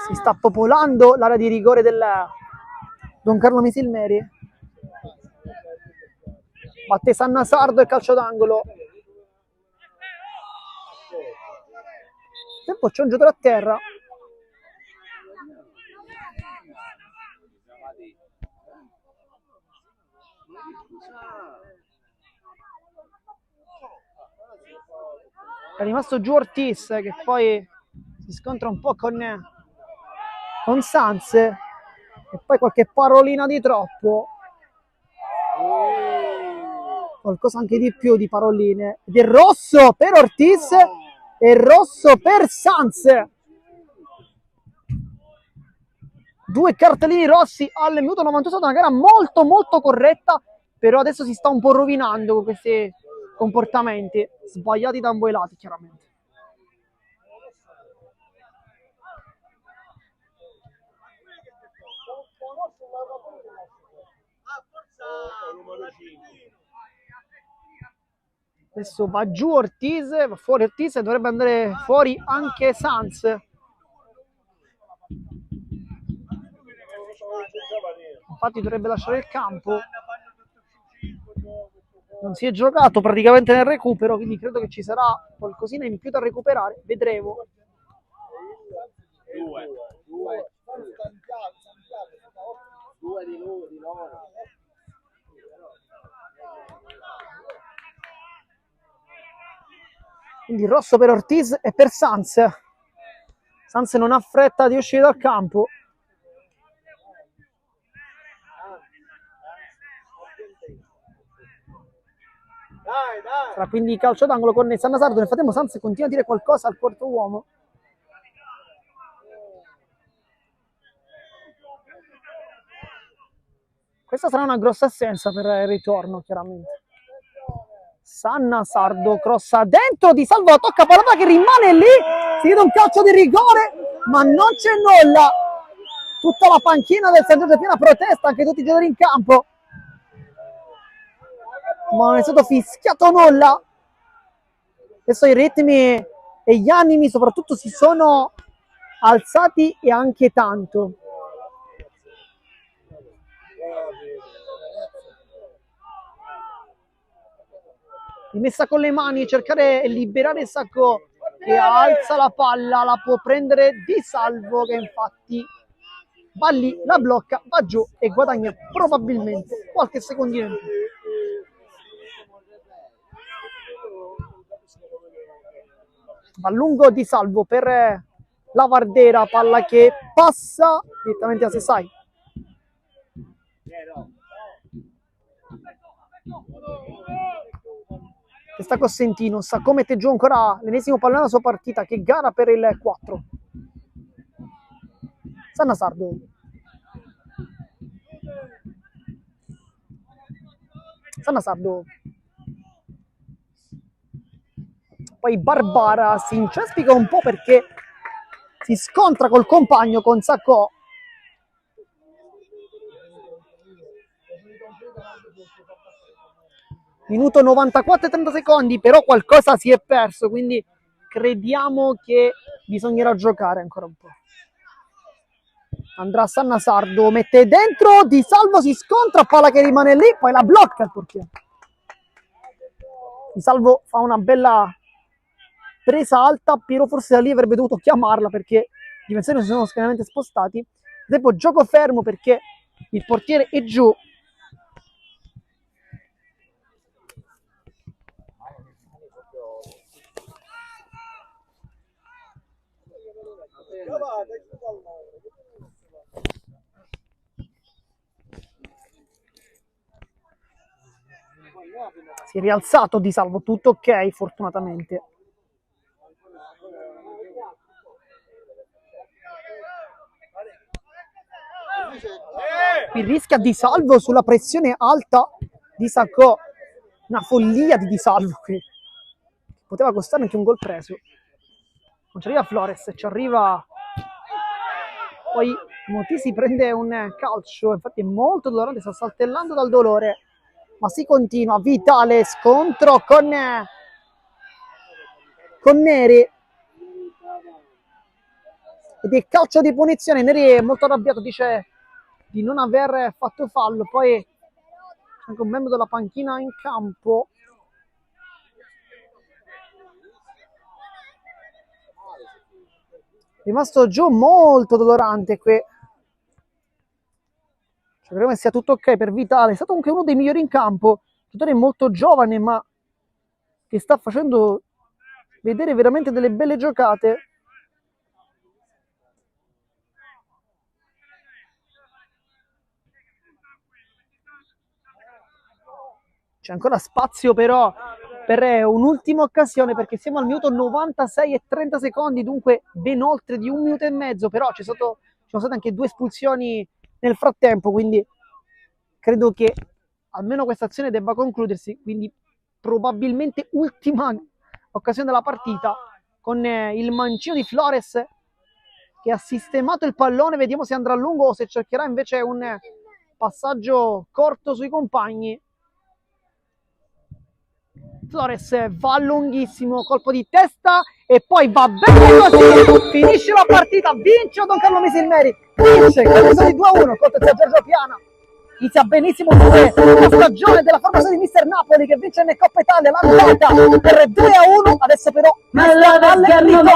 Si sta popolando l'area di rigore del Don Carlo Misilmeri. Batte Sanna Sardo e calcio d'angolo. E poi c'è un giocatore a terra. È rimasto giù Ortiz che poi si scontra un po' con Sanz e poi qualche parolina di troppo, qualcosa anche di più di paroline, ed è rosso per Ortiz e rosso per Sanz. 2 cartellini rossi al minuto 98, una gara molto molto corretta, però adesso si sta un po' rovinando con questi comportamenti sbagliati da ambo i lati, chiaramente. Adesso va giù Ortiz, va fuori Ortiz e dovrebbe andare fuori anche Sanz. Infatti dovrebbe lasciare il campo. Non si è giocato praticamente nel recupero, quindi credo che ci sarà qualcosina in più da recuperare. Vedremo. Due di loro. Quindi rosso per Ortiz e per Sanz. Sanz non ha fretta di uscire dal campo. Sarà quindi calcio d'angolo con Sanna Sardo. Nel frattempo Sanz continua a dire qualcosa al quarto uomo. Questa sarà una grossa assenza per il ritorno, chiaramente. Sanna Sardo crossa dentro, Di Salvo tocca palla che rimane lì, si vede un calcio di rigore, ma non c'è nulla. Tutta la panchina del San Giorgio Piena protesta, anche tutti i giocatori in campo. Ma non è stato fischiato nulla. Adesso i ritmi e gli animi soprattutto si sono alzati e anche tanto. Rimessa con le mani, cercare e liberare il Sacco che alza la palla, la può prendere Di Salvo che infatti va lì, la blocca, va giù e guadagna probabilmente qualche secondino in più. Va lungo Di Salvo per la Vardera, palla che passa direttamente a Sesai. Che sta Cosentino, sa come mette giù ancora l'ennesimo pallone alla sua partita. Che gara per il 4. Sanna Sardo. Sanna Sardo. Poi Barbara si incespica un po' perché si scontra col compagno, con Sacco. Minuto 94 e 30 secondi, però qualcosa si è perso, quindi crediamo che bisognerà giocare ancora un po'. andrà Sanna Sardo, mette dentro, Di Salvo si scontra, palla che rimane lì, poi la blocca il portiere. Di Salvo fa una bella presa alta, Piero forse da lì avrebbe dovuto chiamarla perché i difensori si sono schieramente spostati. Ad esempio gioco fermo perché il portiere è giù. Si è rialzato Di Salvo, tutto ok fortunatamente. Qui rischia Di Salvo sulla pressione alta di Sacco, una follia di Di Salvo qui, poteva costare anche un gol preso. Non ci arriva Flores, ci arriva poi Motisi, prende un calcio, infatti è molto dolorante, sta saltellando dal dolore, ma si continua. Vitale, scontro con Neri ed è calcio di punizione. Neri è molto arrabbiato, dice di non aver fatto fallo, poi c'è anche un membro della panchina in campo. Rimasto giù, molto dolorante qui. Speriamo che sia tutto ok per Vitale. È stato anche uno dei migliori in campo, giocatore molto giovane ma che sta facendo vedere veramente delle belle giocate. C'è ancora spazio però per un'ultima occasione, perché siamo al minuto 96 e 30 secondi, dunque ben oltre di 1 minuto e mezzo, però ci sono state anche 2 espulsioni nel frattempo, quindi credo che almeno questa azione debba concludersi, quindi probabilmente ultima occasione della partita, con il mancino di Flores che ha sistemato il pallone. Vediamo se andrà a lungo o se cercherà invece un passaggio corto sui compagni. Flores va lunghissimo, colpo di testa e poi va bene così, finisce la partita, vince Don Carlo Misilmeri, vince con il 2-1 contro il Giorgio Piana. Inizia benissimo la stagione della formazione di Mister Napoli, che vince nelle Coppa Italia l'andata per 2-1. Adesso però Mister ritorno.